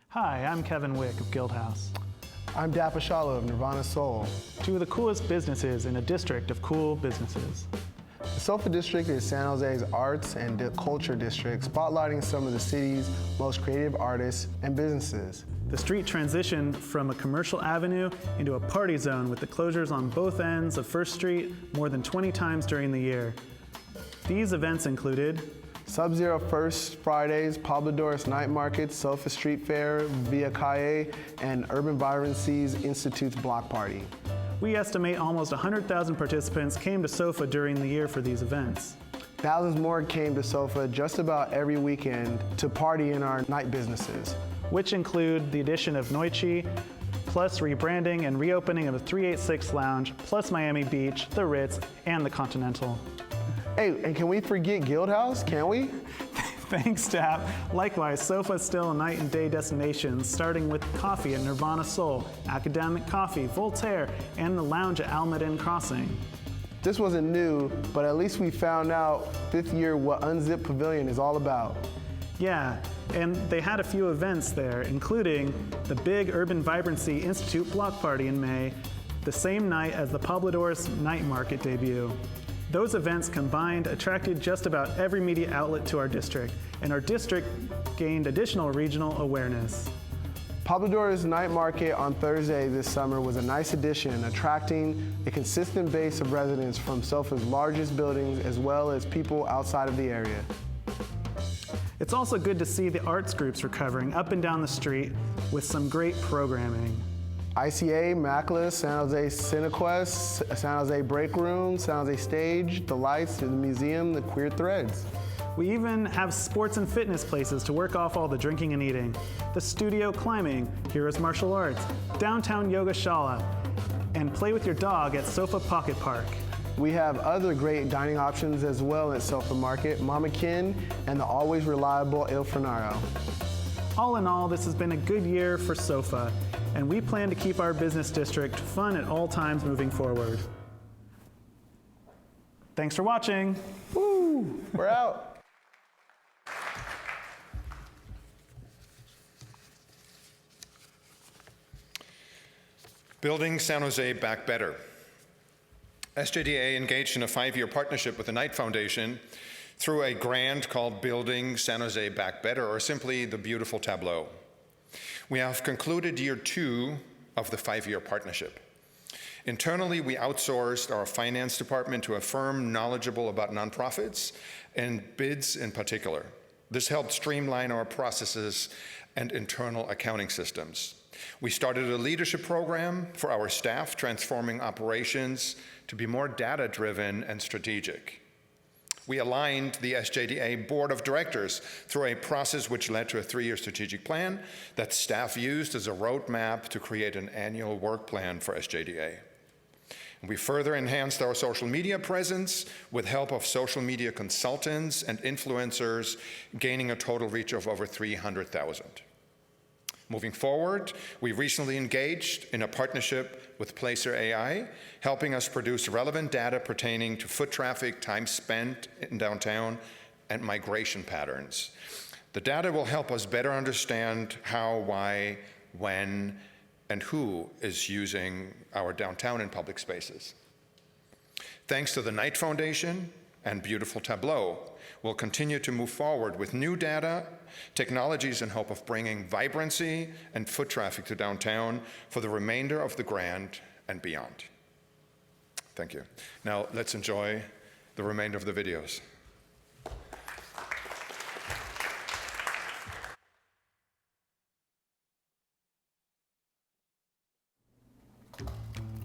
Hi, I'm Kevin Wick of Guildhouse. I'm Dapper Shala of Nirvana Soul. 2 of the coolest businesses in a district of cool businesses. The SoFa District is San Jose's arts and culture district, spotlighting some of the city's most creative artists and businesses. The street transitioned from a commercial avenue into a party zone with the closures on both ends of First Street more than 20 times during the year. These events included Sub-Zero First Fridays, Pobladores Night Market, SoFa Street Fair, Via Calle, and Urban Vibrancy's Institute's Block Party. We estimate almost 100,000 participants came to SoFa during the year for these events. Thousands more came to SoFa just about every weekend to party in our night businesses, which include the addition of Noichi, plus rebranding and reopening of the 386 Lounge, plus Miami Beach, the Ritz, and the Continental. Hey, and can we forget Guildhouse? Can we? Thanks, Tap. Likewise, SoFa is still a night and day destination, starting with coffee at Nirvana Soul, Academic Coffee, Voltaire, and the lounge at Almaden Crossing. This wasn't new, but at least we found out 5th year what Unzipped Pavilion is all about. Yeah, and they had a few events there, including the big Urban Vibrancy Institute block party in May, the same night as the Pobladores Night Market debut. Those events combined attracted just about every media outlet to our district, and our district gained additional regional awareness. Pobladores Night Market on Thursday this summer was a nice addition, attracting a consistent base of residents from SoFa's largest buildings as well as people outside of the area. It's also good to see the arts groups recovering up and down the street with some great programming. ICA, Macla, San Jose Cinequest, San Jose Break Room, San Jose Stage, The Lights, the museum, the Queer Threads. We even have sports and fitness places to work off all the drinking and eating. The Studio Climbing, Heroes Martial Arts, Downtown Yoga Shala, and play with your dog at Sofa Pocket Park. We have other great dining options as well at Sofa Market, Mama Kin, and the always reliable Il Fornaro. All in all, this has been a good year for Sofa, and we plan to keep our business district fun at all times moving forward. Thanks for watching. Woo! We're out. Building San Jose Back Better. SJDA engaged in a 5-year partnership with the Knight Foundation through a grant called Building San Jose Back Better, or simply the Beautiful Tableau. We have concluded year 2 of the 5-year partnership. Internally, we outsourced our finance department to a firm knowledgeable about nonprofits and bids in particular. This helped streamline our processes and internal accounting systems. We started a leadership program for our staff, transforming operations to be more data-driven and strategic. We aligned the SJDA Board of Directors through a process which led to a 3-year strategic plan that staff used as a roadmap to create an annual work plan for SJDA. And we further enhanced our social media presence with help of social media consultants and influencers, gaining a total reach of over 300,000. Moving forward, we recently engaged in a partnership with Placer AI, helping us produce relevant data pertaining to foot traffic, time spent in downtown, and migration patterns. The data will help us better understand how, why, when, and who is using our downtown and public spaces. Thanks to the Knight Foundation and Beautiful Tableau, we'll continue to move forward with new data, technologies in hope of bringing vibrancy and foot traffic to downtown for the remainder of the grant and beyond. Thank you. Now let's enjoy the remainder of the videos.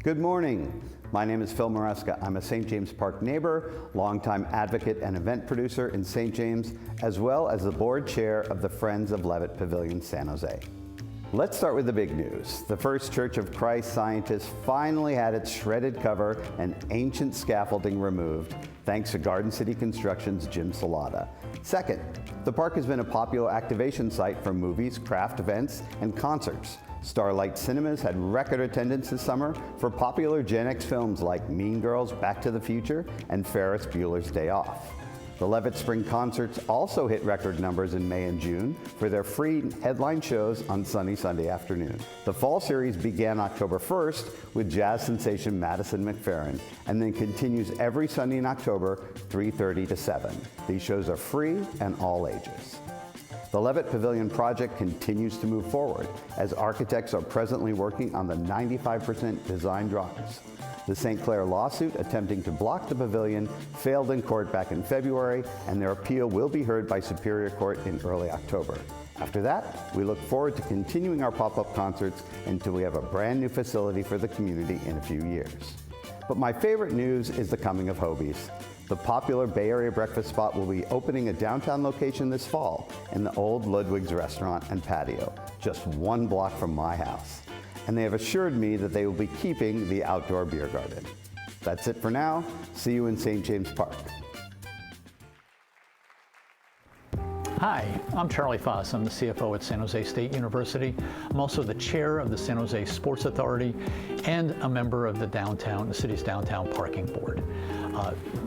Good morning. My name is Phil Maresca. I'm a St. James Park neighbor, longtime advocate and event producer in St. James, as well as the board chair of the Friends of Levitt Pavilion San Jose. Let's start with the big news. The First Church of Christ Scientist finally had its shredded cover and ancient scaffolding removed, thanks to Garden City Construction's Jim Salata. Second, the park has been a popular activation site for movies, craft events, and concerts. Starlight Cinemas had record attendance this summer for popular Gen X films like Mean Girls, Back to the Future, and Ferris Bueller's Day Off. The Levitt Spring Concerts also hit record numbers in May and June for their free headline shows on sunny Sunday afternoon. The fall series began October 1st with jazz sensation Madison McFerrin, and then continues every Sunday in October, 3:30 to 7. These shows are free and all ages. The Levitt Pavilion project continues to move forward as architects are presently working on the 95% design drawings. The St. Clair lawsuit attempting to block the pavilion failed in court back in February, and their appeal will be heard by Superior Court in early October. After that, we look forward to continuing our pop-up concerts until we have a brand new facility for the community in a few years. But my favorite news is the coming of Hobie's. The popular Bay Area breakfast spot will be opening a downtown location this fall in the old Ludwig's restaurant and patio, just 1 block from my house. And they have assured me that they will be keeping the outdoor beer garden. That's it for now. See you in St. James Park. Hi, I'm Charlie Foss. I'm the CFO at San Jose State University. I'm also the chair of the San Jose Sports Authority and a member of the city's downtown parking board.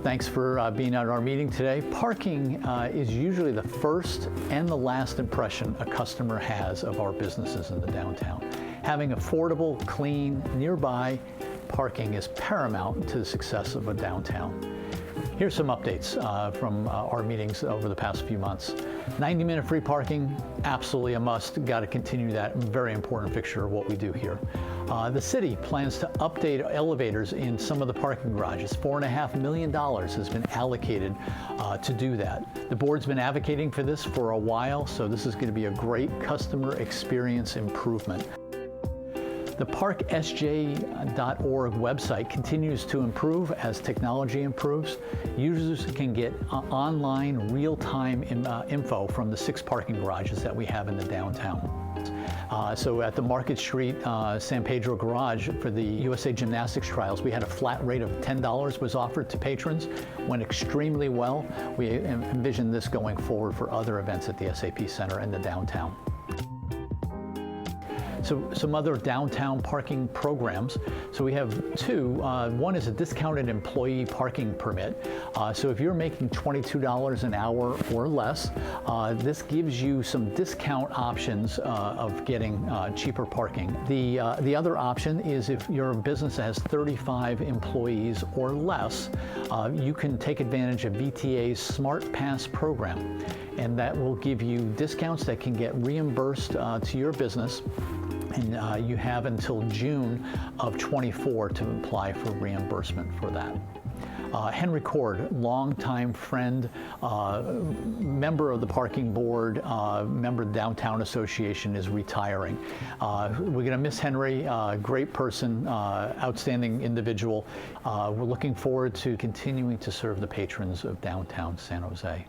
Thanks for being at our meeting today. Parking is usually the first and the last impression a customer has of our businesses in the downtown. Having affordable, clean, nearby parking is paramount to the success of a downtown. Here's some updates from our meetings over the past few months. 90-minute free parking, absolutely a must. Got to continue that. Very important fixture of what we do here. The city plans to update elevators in some of the parking garages. $4.5 million has been allocated to do that. The board's been advocating for this for a while, so this is going to be a great customer experience improvement. The parksj.org website continues to improve as technology improves. Users can get online real-time info from the 6 parking garages that we have in the downtown. So at the Market Street San Pedro Garage for the USA Gymnastics Trials, we had a flat rate of $10 was offered to patrons. Went extremely well. We envision this going forward for other events at the SAP Center and the downtown. So some other downtown parking programs. So we have two. One is a discounted employee parking permit. So if you're making $22 an hour or less, this gives you some discount options of getting cheaper parking. The other option is if you're a business that has 35 employees or less, you can take advantage of VTA's Smart Pass program. And that will give you discounts that can get reimbursed to your business. And you have until June of 24 to apply for reimbursement for that. Henry Cord, longtime friend, member of the parking board, member of the Downtown Association, is retiring. We're going to miss Henry, great person, outstanding individual. We're looking forward to continuing to serve the patrons of downtown San Jose.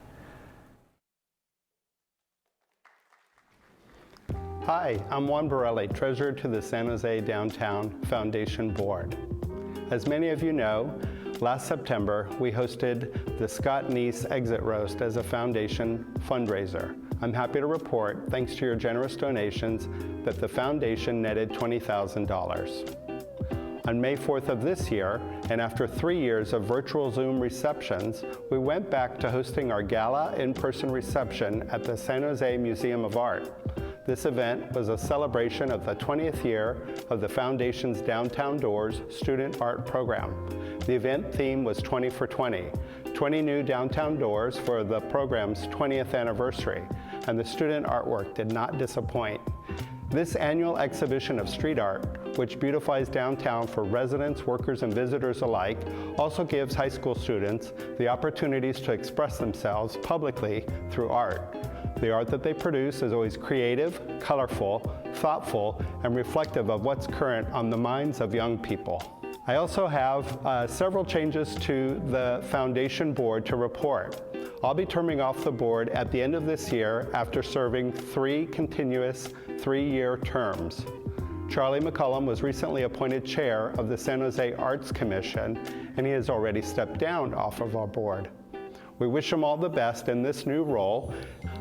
Hi, I'm Juan Borelli, Treasurer to the San Jose Downtown Foundation Board. As many of you know, last September we hosted the Scott Neese Exit Roast as a foundation fundraiser. I'm happy to report, thanks to your generous donations, that the foundation netted $20,000. On May 4th of this year, and after 3 years of virtual Zoom receptions, we went back to hosting our gala in-person reception at the San Jose Museum of Art. This event was a celebration of the 20th year of the Foundation's Downtown Doors student art program. The event theme was 20 for 20, 20 new downtown doors for the program's 20th anniversary, and the student artwork did not disappoint. This annual exhibition of street art, which beautifies downtown for residents, workers, and visitors alike, also gives high school students the opportunities to express themselves publicly through art. The art that they produce is always creative, colorful, thoughtful, and reflective of what's current on the minds of young people. I also have several changes to the foundation board to report. I'll be terming off the board at the end of this year after serving 3 continuous 3-year terms. Charlie McCullum was recently appointed chair of the San Jose Arts Commission, and he has already stepped down off of our board. We wish him all the best in this new role.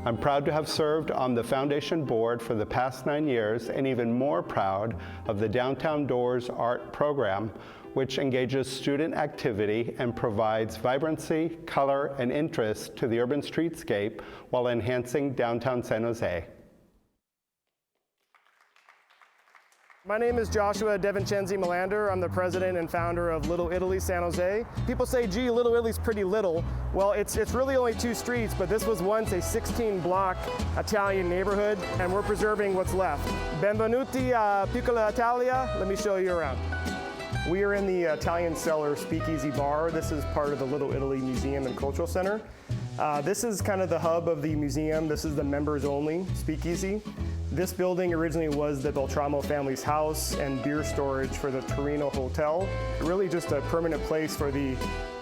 I'm proud to have served on the foundation board for the past 9 years, and even more proud of the Downtown Doors art program, which engages student activity and provides vibrancy, color, and interest to the urban streetscape while enhancing downtown San Jose. My name is Joshua DeVincenzi Melander. I'm the president and founder of Little Italy San Jose. People say, gee, Little Italy's pretty little. Well, it's really only 2 streets, but this was once a 16-block Italian neighborhood, and we're preserving what's left. Benvenuti a Piccola Italia. Let me show you around. We are in the Italian Cellar Speakeasy Bar. This is part of the Little Italy Museum and Cultural Center. This is kind of the hub of the museum. This is the members-only speakeasy. This building originally was the Beltramo family's house and beer storage for the Torino Hotel. Really just a permanent place for the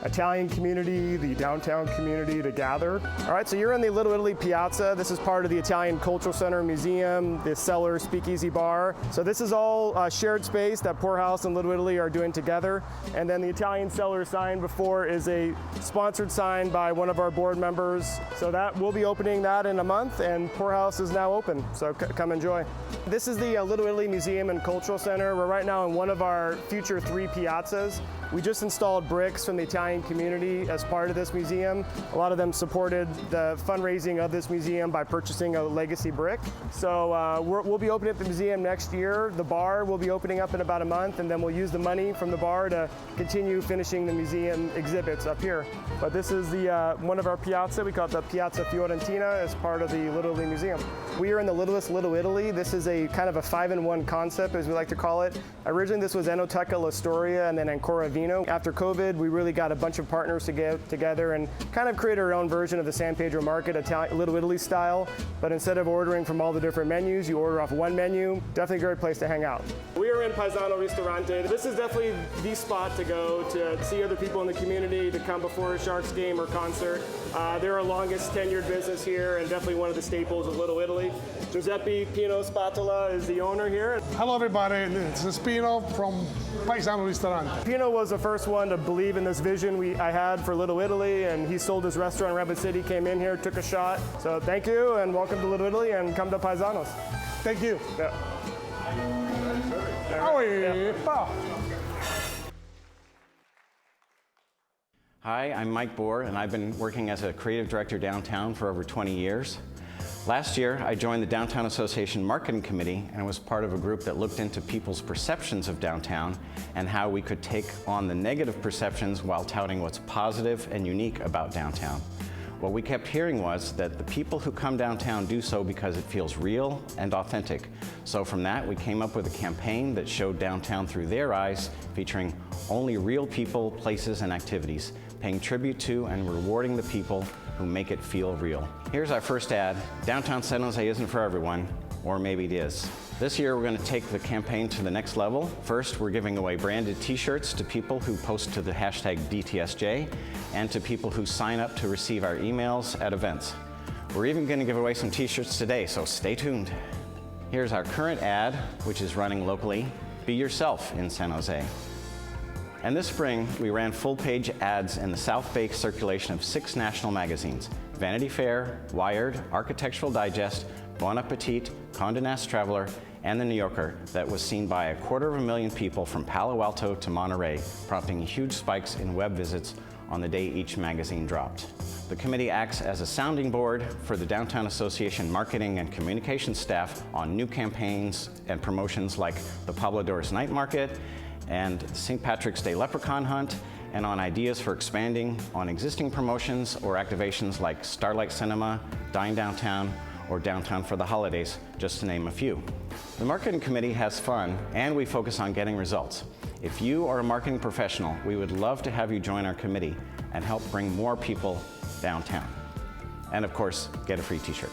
Italian community, the downtown community to gather. All right, so you're in the Little Italy Piazza. This is part of the Italian Cultural Center Museum, the Cellar Speakeasy Bar. So this is all shared space that Poorhouse and Little Italy are doing together. And then the Italian Cellar sign before is a sponsored sign by one of our board members. So that we'll be opening that in a month, and Poorhouse is now open. So come enjoy. This is the Little Italy Museum and Cultural Center. We're right now in one of our future 3 piazzas. We just installed bricks from the Italian community as part of this museum. A lot of them supported the fundraising of this museum by purchasing a legacy brick. So we'll be opening up the museum next year. The bar will be opening up in about a month, and then we'll use the money from the bar to continue finishing the museum exhibits up here. But this is the one of our piazza. We call it the Piazza Fiorentina as part of the Little Italy Museum. We are in the littlest Little Italy. This is a kind of a 5-in-1 concept, as we like to call it. Originally, this was Enoteca L'Astoria and then Ancora Vina. Pino. After COVID, we really got a bunch of partners to get together and kind of create our own version of the San Pedro market, Little Italy style. But instead of ordering from all the different menus, you order off one menu. Definitely a great place to hang out. We are in Paisano Ristorante. This is definitely the spot to go to see other people in the community, to come before a Sharks game or concert. They're our longest tenured business here and definitely one of the staples of Little Italy. Giuseppe Pino Spatola is the owner here. Hello everybody, this is Pino from Paisano Ristorante. Pino was the first one to believe in this vision I had for Little Italy, and he sold his restaurant in Rapid City, came in here, took a shot. So thank you, and welcome to Little Italy, and come to Paisanos. Thank you. Yeah. Hi, I'm Mike Bohr, and I've been working as a creative director downtown for over 20 years. Last year, I joined the Downtown Association Marketing Committee and was part of a group that looked into people's perceptions of downtown and how we could take on the negative perceptions while touting what's positive and unique about downtown. What we kept hearing was that the people who come downtown do so because it feels real and authentic. So from that, we came up with a campaign that showed downtown through their eyes, featuring only real people, places, and activities, paying tribute to and rewarding the people who make it feel real. Here's our first ad. Downtown San Jose isn't for everyone, or maybe it is. This year, we're going to take the campaign to the next level. First, we're giving away branded t-shirts to people who post to the hashtag DTSJ and to people who sign up to receive our emails at events. We're even going to give away some t-shirts today, so stay tuned. Here's our current ad, which is running locally. Be yourself in San Jose. And this spring, we ran full-page ads in the South Bay circulation of 6 national magazines: Vanity Fair, Wired, Architectural Digest, Bon Appetit, Condé Nast Traveler, and The New Yorker, that was seen by 250,000 people from Palo Alto to Monterey, prompting huge spikes in web visits on the day each magazine dropped. The committee acts as a sounding board for the Downtown Association marketing and communications staff on new campaigns and promotions like the Pobladores Night Market and St. Patrick's Day Leprechaun Hunt, and on ideas for expanding on existing promotions or activations like Starlight Cinema, Dine Downtown, or Downtown for the Holidays, just to name a few. The marketing committee has fun, and we focus on getting results. If you are a marketing professional, we would love to have you join our committee and help bring more people downtown. And of course, get a free t-shirt.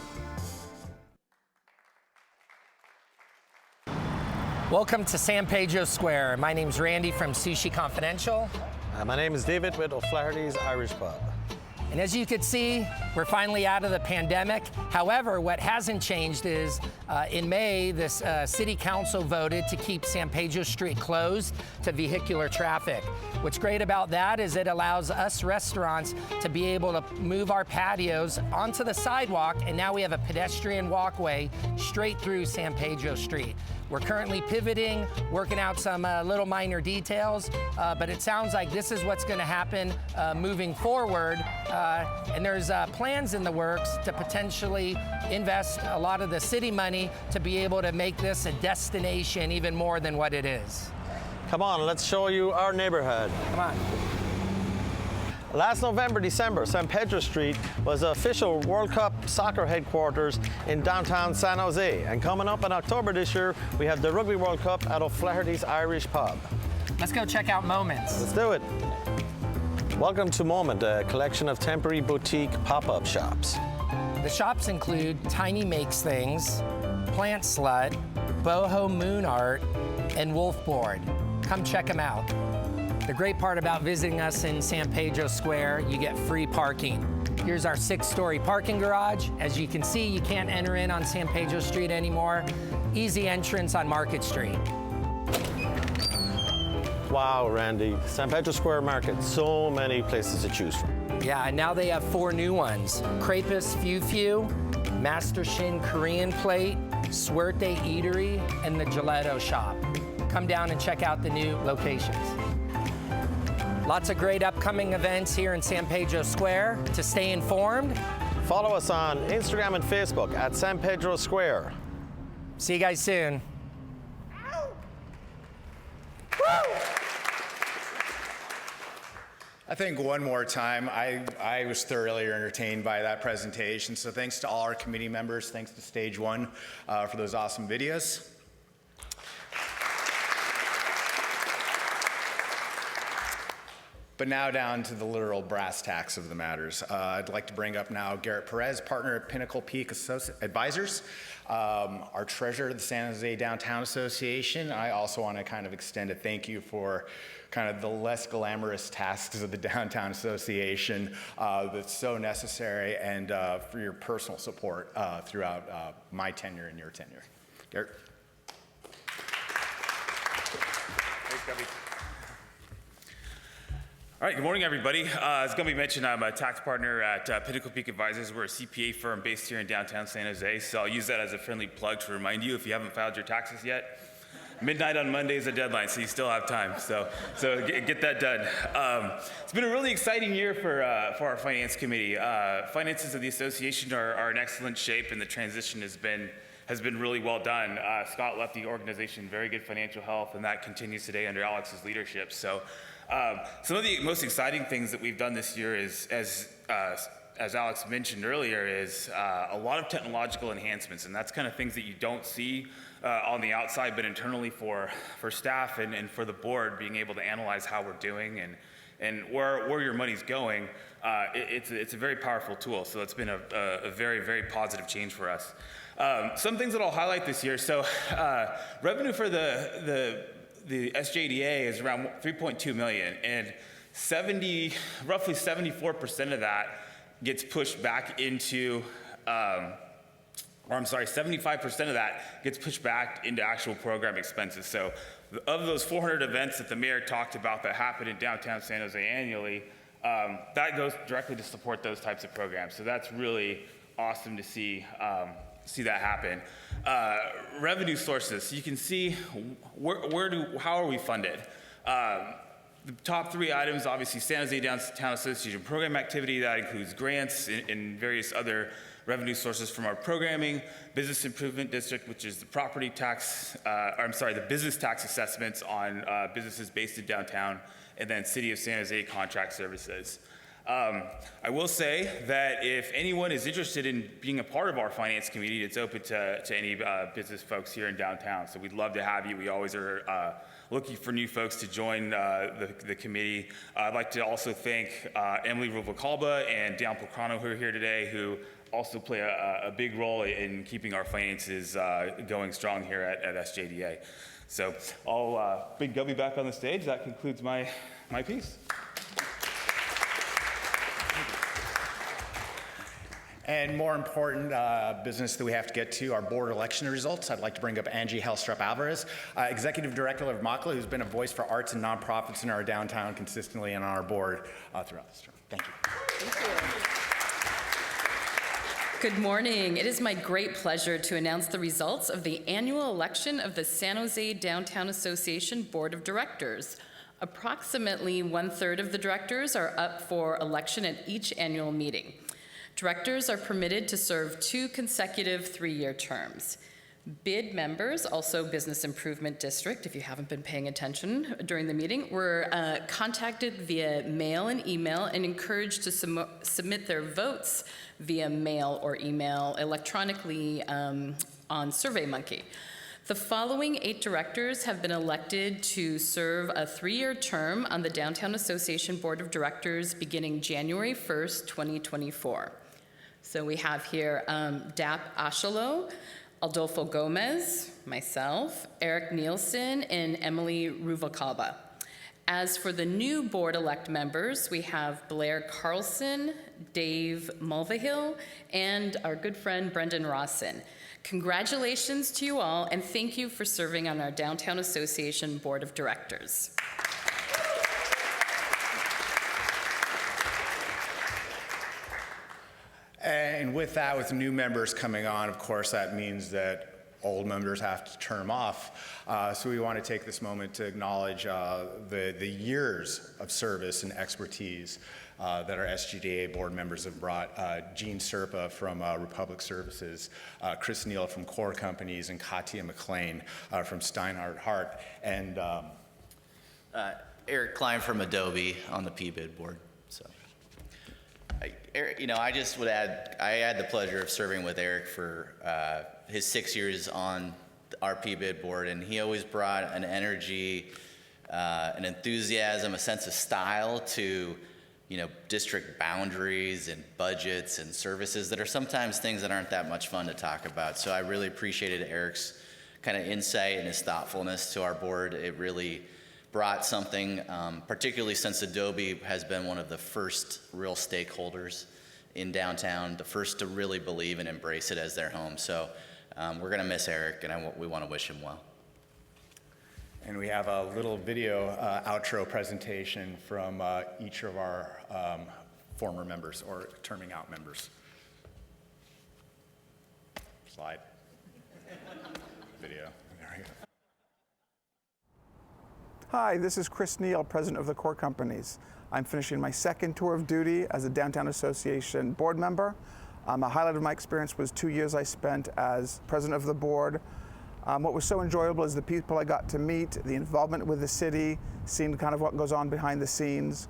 Welcome to San Pedro Square. My name's Randy from Sushi Confidential. My name is David with O'Flaherty's Irish Pub. And as you can see, we're finally out of the pandemic. However, what hasn't changed is in May, this city council voted to keep San Pedro Street closed to vehicular traffic. What's great about that is it allows us restaurants to be able to move our patios onto the sidewalk, and now we have a pedestrian walkway straight through San Pedro Street. We're currently pivoting, working out some little minor details, but it sounds like this is what's going to happen moving forward. And there's plans in the works to potentially invest a lot of the city money to be able to make this a destination even more than what it is. Come on, let's show you our neighborhood. Come on. Last November, December, San Pedro Street was the official World Cup soccer headquarters in downtown San Jose. And coming up in October this year, we have the Rugby World Cup at O'Flaherty's Irish Pub. Let's go check out Moments. Let's do it. Welcome to Moment, a collection of temporary boutique pop-up shops. The shops include Tiny Makes Things, Plant Slut, Boho Moon Art, and Wolf Board. Come check them out. The great part about visiting us in San Pedro Square, you get free parking. Here's our 6-story parking garage. As you can see, you can't enter in on San Pedro Street anymore. Easy entrance on Market Street. Wow, Randy, San Pedro Square Market, so many places to choose from. Yeah, and now they have 4 new ones. Crepus Few Few, Master Shin Korean Plate, Suerte Eatery, and the Gelato Shop. Come down and check out the new locations. Lots of great upcoming events here in San Pedro Square. To stay informed, follow us on Instagram and Facebook at San Pedro Square. See you guys soon. I think one more time, I was thoroughly entertained by that presentation. So thanks to all our committee members, thanks to Stage 1 for those awesome videos. But now down to the literal brass tacks of the matters. I'd like to bring up now Garrett Perez, partner at Pinnacle Peak Advisors, our treasurer of the San Jose Downtown Association. I also want to kind of extend a thank you for kind of the less glamorous tasks of the Downtown Association that's so necessary, and for your personal support throughout my tenure and your tenure. Garrett. Thanks, Gubby. All right, good morning, everybody. As Gumby mentioned, I'm a tax partner at Pinnacle Peak Advisors. We're a CPA firm based here in downtown San Jose, so I'll use that as a friendly plug to remind you if you haven't filed your taxes yet. Midnight on Monday is a deadline, so you still have time. So get that done. It's been a really exciting year for our finance committee. Finances of the association are in excellent shape, and the transition has been really well done. Scott left the organization in very good financial health, and that continues today under Alex's leadership. So some of the most exciting things that we've done this year is, as Alex mentioned earlier, is a lot of technological enhancements, and that's kind of things that you don't see on the outside, but internally for staff and for the board, being able to analyze how we're doing and where your money's going. It's a very powerful tool, so it's been a very, very positive change for us. Some things that I'll highlight this year. So revenue for the SJDA is around $3.2 million, and roughly 74% of that gets pushed back into, 75% of that gets pushed back into actual program expenses. So of those 400 events that the mayor talked about that happen in downtown San Jose annually, that goes directly to support those types of programs. So that's really awesome to see that happen. Revenue sources. So you can see how are we funded. The top three items, obviously, San Jose Downtown Association program activity. That includes grants and various other revenue sources from our programming, business improvement district, which is the property tax, the business tax assessments on businesses based in downtown, and then City of San Jose contract services. I will say that if anyone is interested in being a part of our finance committee, it's open to any business folks here in downtown. So we'd love to have you. We always are looking for new folks to join the committee. I'd like to also thank Emily Ruvalcaba and Dan Pocrano, who are here today, who also play a big role in keeping our finances going strong here at SJDA. So I'll bring Gubby back on the stage. That concludes my piece. And more important business that we have to get to, our board election results. I'd like to bring up Angie Hellstrup-Alvarez, Executive Director of MACLA, who's been a voice for arts and nonprofits in our downtown consistently and on our board throughout this term. Thank you. Thank you. Good morning. It is my great pleasure to announce the results of the annual election of the San Jose Downtown Association Board of Directors. Approximately 1/3 of the directors are up for election at each annual meeting. Directors are permitted to serve 2 consecutive 3-year terms. Bid members, also Business Improvement District, if you haven't been paying attention during the meeting, were contacted via mail and email and encouraged to submit their votes via mail or email electronically on SurveyMonkey. The following 8 directors have been elected to serve a 3-year term on the Downtown Association Board of Directors beginning January 1st, 2024. So we have here Dap Ashalo, Adolfo Gomez, myself, Eric Nielsen, and Emily Ruvalcaba. As for the new board-elect members, we have Blair Carlson, Dave Mulvihill, and our good friend Brendan Rawson. Congratulations to you all, and thank you for serving on our Downtown Association Board of Directors. And with that, with new members coming on, of course, that means that old members have to term off. So we want to take this moment to acknowledge the years of service and expertise that our SJDA board members have brought. Gene Serpa from Republic Services, Chris Neal from Core Companies, and Katia McLean from Steinhardt Hart, and Eric Klein from Adobe on the PBID board. So, I just would add, I had the pleasure of serving with Eric for his 6 years on our PBID board, and he always brought an energy an enthusiasm, a sense of style to, district boundaries and budgets and services that are sometimes things that aren't that much fun to talk about. So I really appreciated Eric's kind of insight and his thoughtfulness to our board. It really brought something, particularly since Adobe has been one of the first real stakeholders in downtown, the first to really believe and embrace it as their home. So we're going to miss Eric, and we want to wish him well. And we have a little video outro presentation from each of our former members or terming out members. Slide. Video. There we go. Hi, this is Chris Neal, president of the Core Companies. I'm finishing my second tour of duty as a Downtown Association board member. A highlight of my experience was 2 years I spent as president of the board. What was so enjoyable is the people I got to meet, the involvement with the city, seeing kind of what goes on behind the scenes.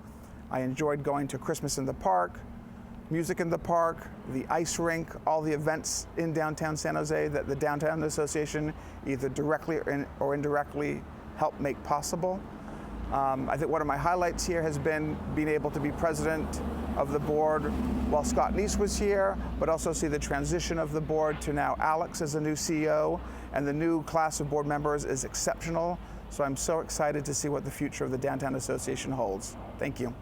I enjoyed going to Christmas in the Park, music in the park, the ice rink, all the events in downtown San Jose that the Downtown Association either directly or indirectly helped make possible. I think one of my highlights here has been being able to be president of the board while Scott Neese was here, but also see the transition of the board to now Alex as a new CEO, and the new class of board members is exceptional. So I'm so excited to see what the future of the Downtown Association holds. Thank you.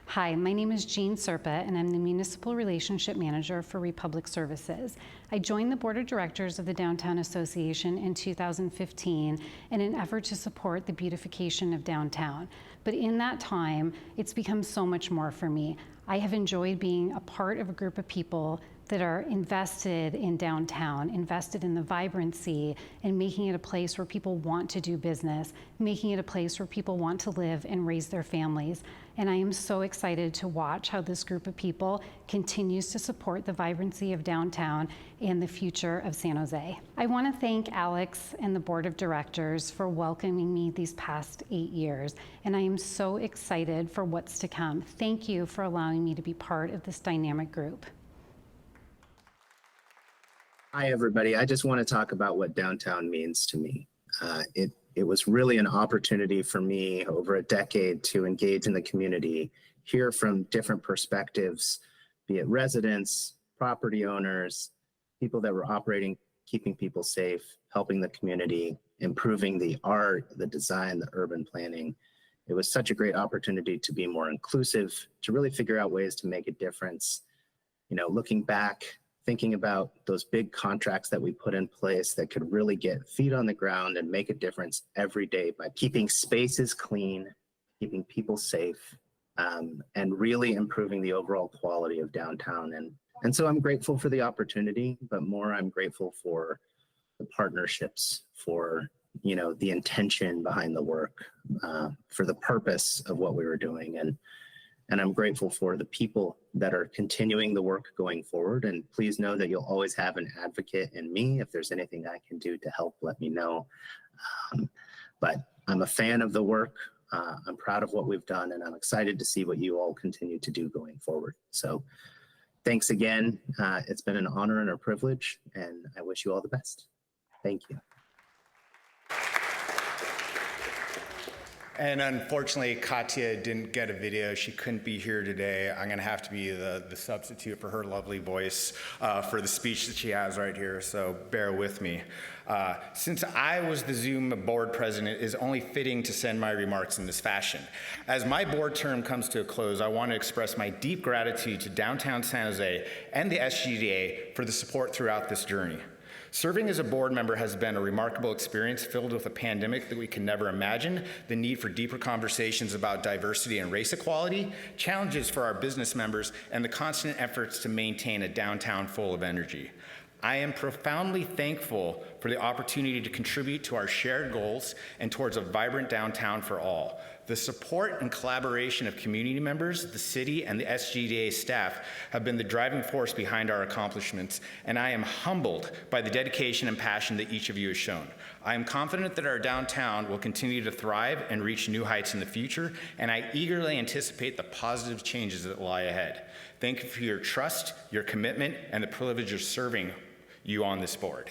Hi, my name is Jean Serpa, and I'm the Municipal Relationship Manager for Republic Services. I joined the Board of Directors of the Downtown Association in 2015 in an effort to support the beautification of downtown. But in that time, it's become so much more for me. I have enjoyed being a part of a group of people that are invested in downtown, invested in the vibrancy, and making it a place where people want to do business, making it a place where people want to live and raise their families. And I am so excited to watch how this group of people continues to support the vibrancy of downtown and the future of San Jose. I want to thank Alex and the Board of Directors for welcoming me these past 8 years, and I am so excited for what's to come. Thank you for allowing me to be part of this dynamic group. Hi, everybody. I just want to talk about what downtown means to me. It was really an opportunity for me over a decade to engage in the community, hear from different perspectives, be it residents, property owners, people that were operating, keeping people safe, helping the community, improving the art, the design, the urban planning. It was such a great opportunity to be more inclusive, to really figure out ways to make a difference. Looking back, thinking about those big contracts that we put in place that could really get feet on the ground and make a difference every day by keeping spaces clean, keeping people safe, and really improving the overall quality of downtown. And so I'm grateful for the opportunity, but more I'm grateful for the partnerships, for the intention behind the work, for the purpose of what we were doing. And I'm grateful for the people that are continuing the work going forward. And please know that you'll always have an advocate in me. If there's anything I can do to help, let me know. But I'm a fan of the work. I'm proud of what we've done, and I'm excited to see what you all continue to do going forward. So thanks again. It's been an honor and a privilege, and I wish you all the best. Thank you. And unfortunately, Katya didn't get a video. She couldn't be here today. I'm gonna have to be the substitute for her lovely voice for the speech that she has right here, so bear with me. Since I was the Zoom board president, it is only fitting to send my remarks in this fashion. As my board term comes to a close, I want to express my deep gratitude to Downtown San Jose and the SJDA for the support throughout this journey. Serving as a board member has been a remarkable experience filled with a pandemic that we can never imagine, the need for deeper conversations about diversity and race equality, challenges for our business members, and the constant efforts to maintain a downtown full of energy. I am profoundly thankful for the opportunity to contribute to our shared goals and towards a vibrant downtown for all. The support and collaboration of community members, the city, and the SJDA staff have been the driving force behind our accomplishments, and I am humbled by the dedication and passion that each of you has shown. I am confident that our downtown will continue to thrive and reach new heights in the future, and I eagerly anticipate the positive changes that lie ahead. Thank you for your trust, your commitment, and the privilege of serving you on this board.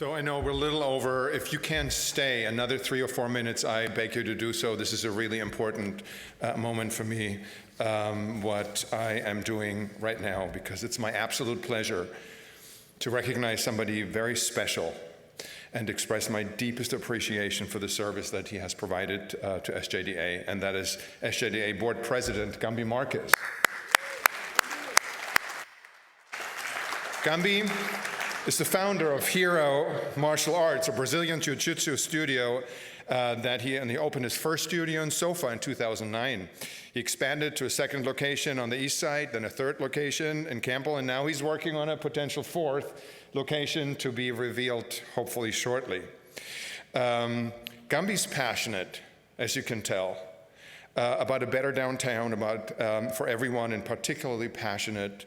So I know we're a little over. If you can stay another 3 or 4 minutes, I beg you to do so. This is a really important moment for me, what I am doing right now, because it's my absolute pleasure to recognize somebody very special and express my deepest appreciation for the service that he has provided to SJDA, and that is SJDA Board President Gambi Marquez. Gambi is the founder of Hero Martial Arts, a Brazilian jiu-jitsu studio and he opened his first studio in Sofa in 2009. He expanded to a second location on the east side, then a third location in Campbell, and now he's working on a potential fourth location to be revealed hopefully shortly. Gambi's passionate, as you can tell, about a better downtown, for everyone, and particularly passionate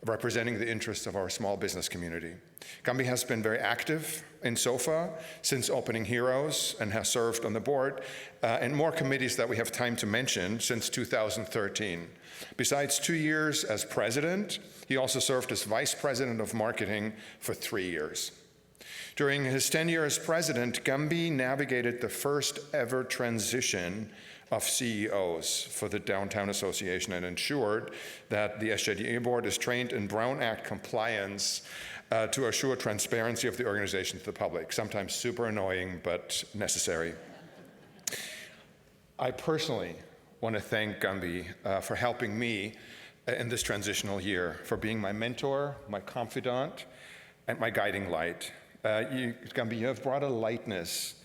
representing the interests of our small business community. Gambi has been very active in SOFA since opening Heroes and has served on the board and more committees that we have time to mention since 2013. Besides 2 years as president, he also served as vice president of marketing for 3 years. During his tenure as president, Gambi navigated the first ever transition of CEOs for the Downtown Association and ensured that the SJDA board is trained in Brown Act compliance to assure transparency of the organization to the public. Sometimes super annoying, but necessary. I personally want to thank Gambi for helping me in this transitional year, for being my mentor, my confidant, and my guiding light. Gambi, you have brought a lightness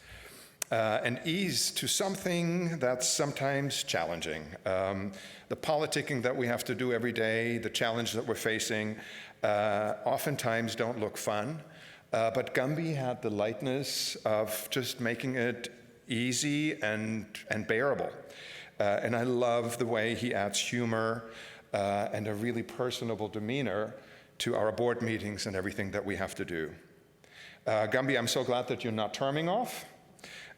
and ease to something that's sometimes challenging. The politicking that we have to do every day, the challenge that we're facing, oftentimes don't look fun. But Gambi had the lightness of just making it easy and bearable. And I love the way he adds humor and a really personable demeanor to our board meetings and everything that we have to do. Gambi, I'm so glad that you're not terming off.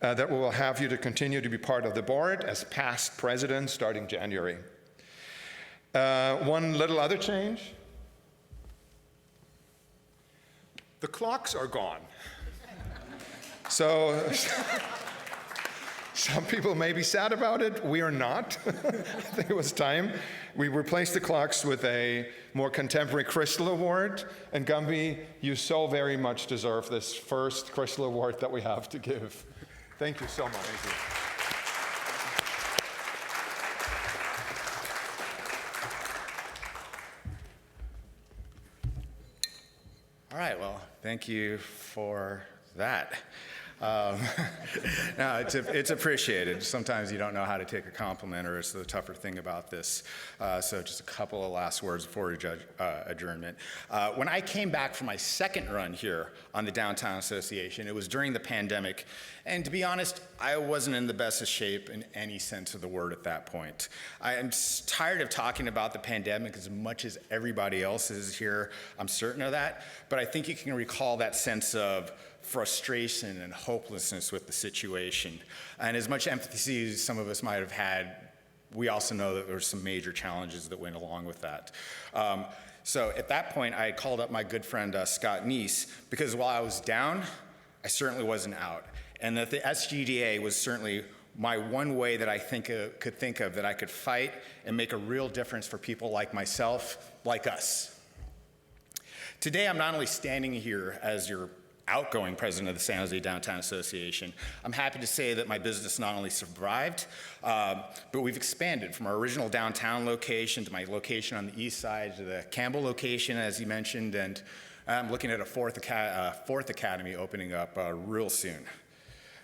That we will have you to continue to be part of the board as past president starting January. One little other change. The clocks are gone. So some people may be sad about it. We are not. I think it was time. We replaced the clocks with a more contemporary Crystal Award. And Gambi, you so very much deserve this first Crystal Award that we have to give. Thank you so much. Thank you. All right, well, thank you for that. No, it's appreciated. Sometimes you don't know how to take a compliment, or it's the tougher thing about this. So just a couple of last words before adjournment. When I came back from my second run here on the Downtown Association, it was during the pandemic. And to be honest, I wasn't in the best of shape in any sense of the word at that point. I am tired of talking about the pandemic as much as everybody else is here. I'm certain of that. But I think you can recall that sense of frustration and hopelessness with the situation. And as much empathy as some of us might have had, we also know that there were some major challenges that went along with that. So at that point, I called up my good friend Scott Neese, because while I was down, I certainly wasn't out. And that the SJDA was certainly my one way that I could think of that I could fight and make a real difference for people like myself, like us. Today, I'm not only standing here as your outgoing president of the San Jose Downtown Association. I'm happy to say that my business not only survived, but we've expanded from our original downtown location to my location on the east side to the Campbell location, as you mentioned, and I'm looking at a fourth academy opening up real soon.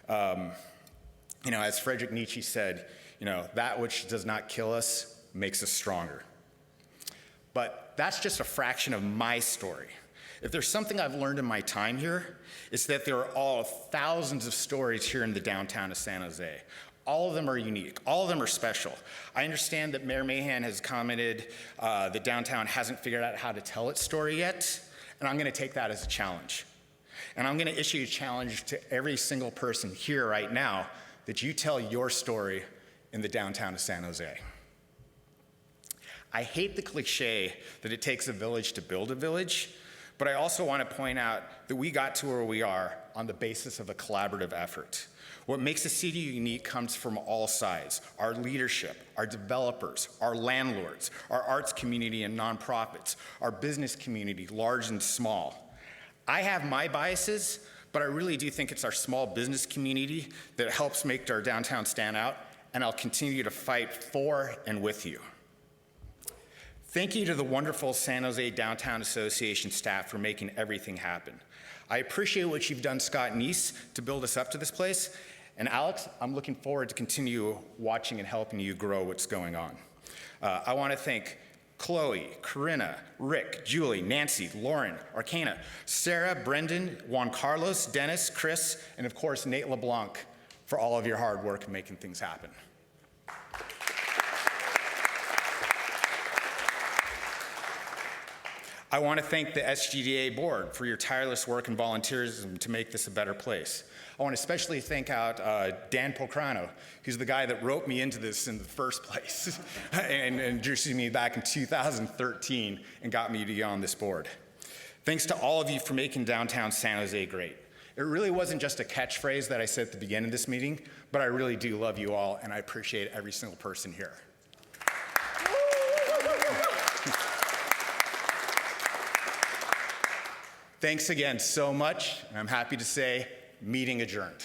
As Friedrich Nietzsche said, that which does not kill us makes us stronger. But that's just a fraction of my story. If there's something I've learned in my time here, it's that there are thousands of stories here in the downtown of San Jose. All of them are unique. All of them are special. I understand that Mayor Mahan has commented that downtown hasn't figured out how to tell its story yet, and I'm going to take that as a challenge. And I'm going to issue a challenge to every single person here right now that you tell your story in the downtown of San Jose. I hate the cliche that it takes a village to build a village, But I also want to point out that we got to where we are on the basis of a collaborative effort. What makes the city unique comes from all sides: our leadership, our developers, our landlords, our arts community and nonprofits, our business community, large and small. I have my biases, but I really do think it's our small business community that helps make our downtown stand out, and I'll continue to fight for and with you. Thank you to the wonderful San Jose Downtown Association staff for making everything happen. I appreciate what you've done, Scott and Neese, to build us up to this place. And Alex, I'm looking forward to continue watching and helping you grow what's going on. I want to thank Chloe, Corinna, Rick, Julie, Nancy, Lauren, Arcana, Sarah, Brendan, Juan Carlos, Dennis, Chris, and of course, Nate LeBlanc for all of your hard work in making things happen. I want to thank the SJDA board for your tireless work and volunteerism to make this a better place. I want to especially thank out Dan Pocrano, who's the guy that roped me into this in the first place and introduced me back in 2013 and got me to be on this board. Thanks to all of you for making downtown San Jose great. It really wasn't just a catchphrase that I said at the beginning of this meeting, but I really do love you all, and I appreciate every single person here. Thanks again so much, and I'm happy to say, meeting adjourned.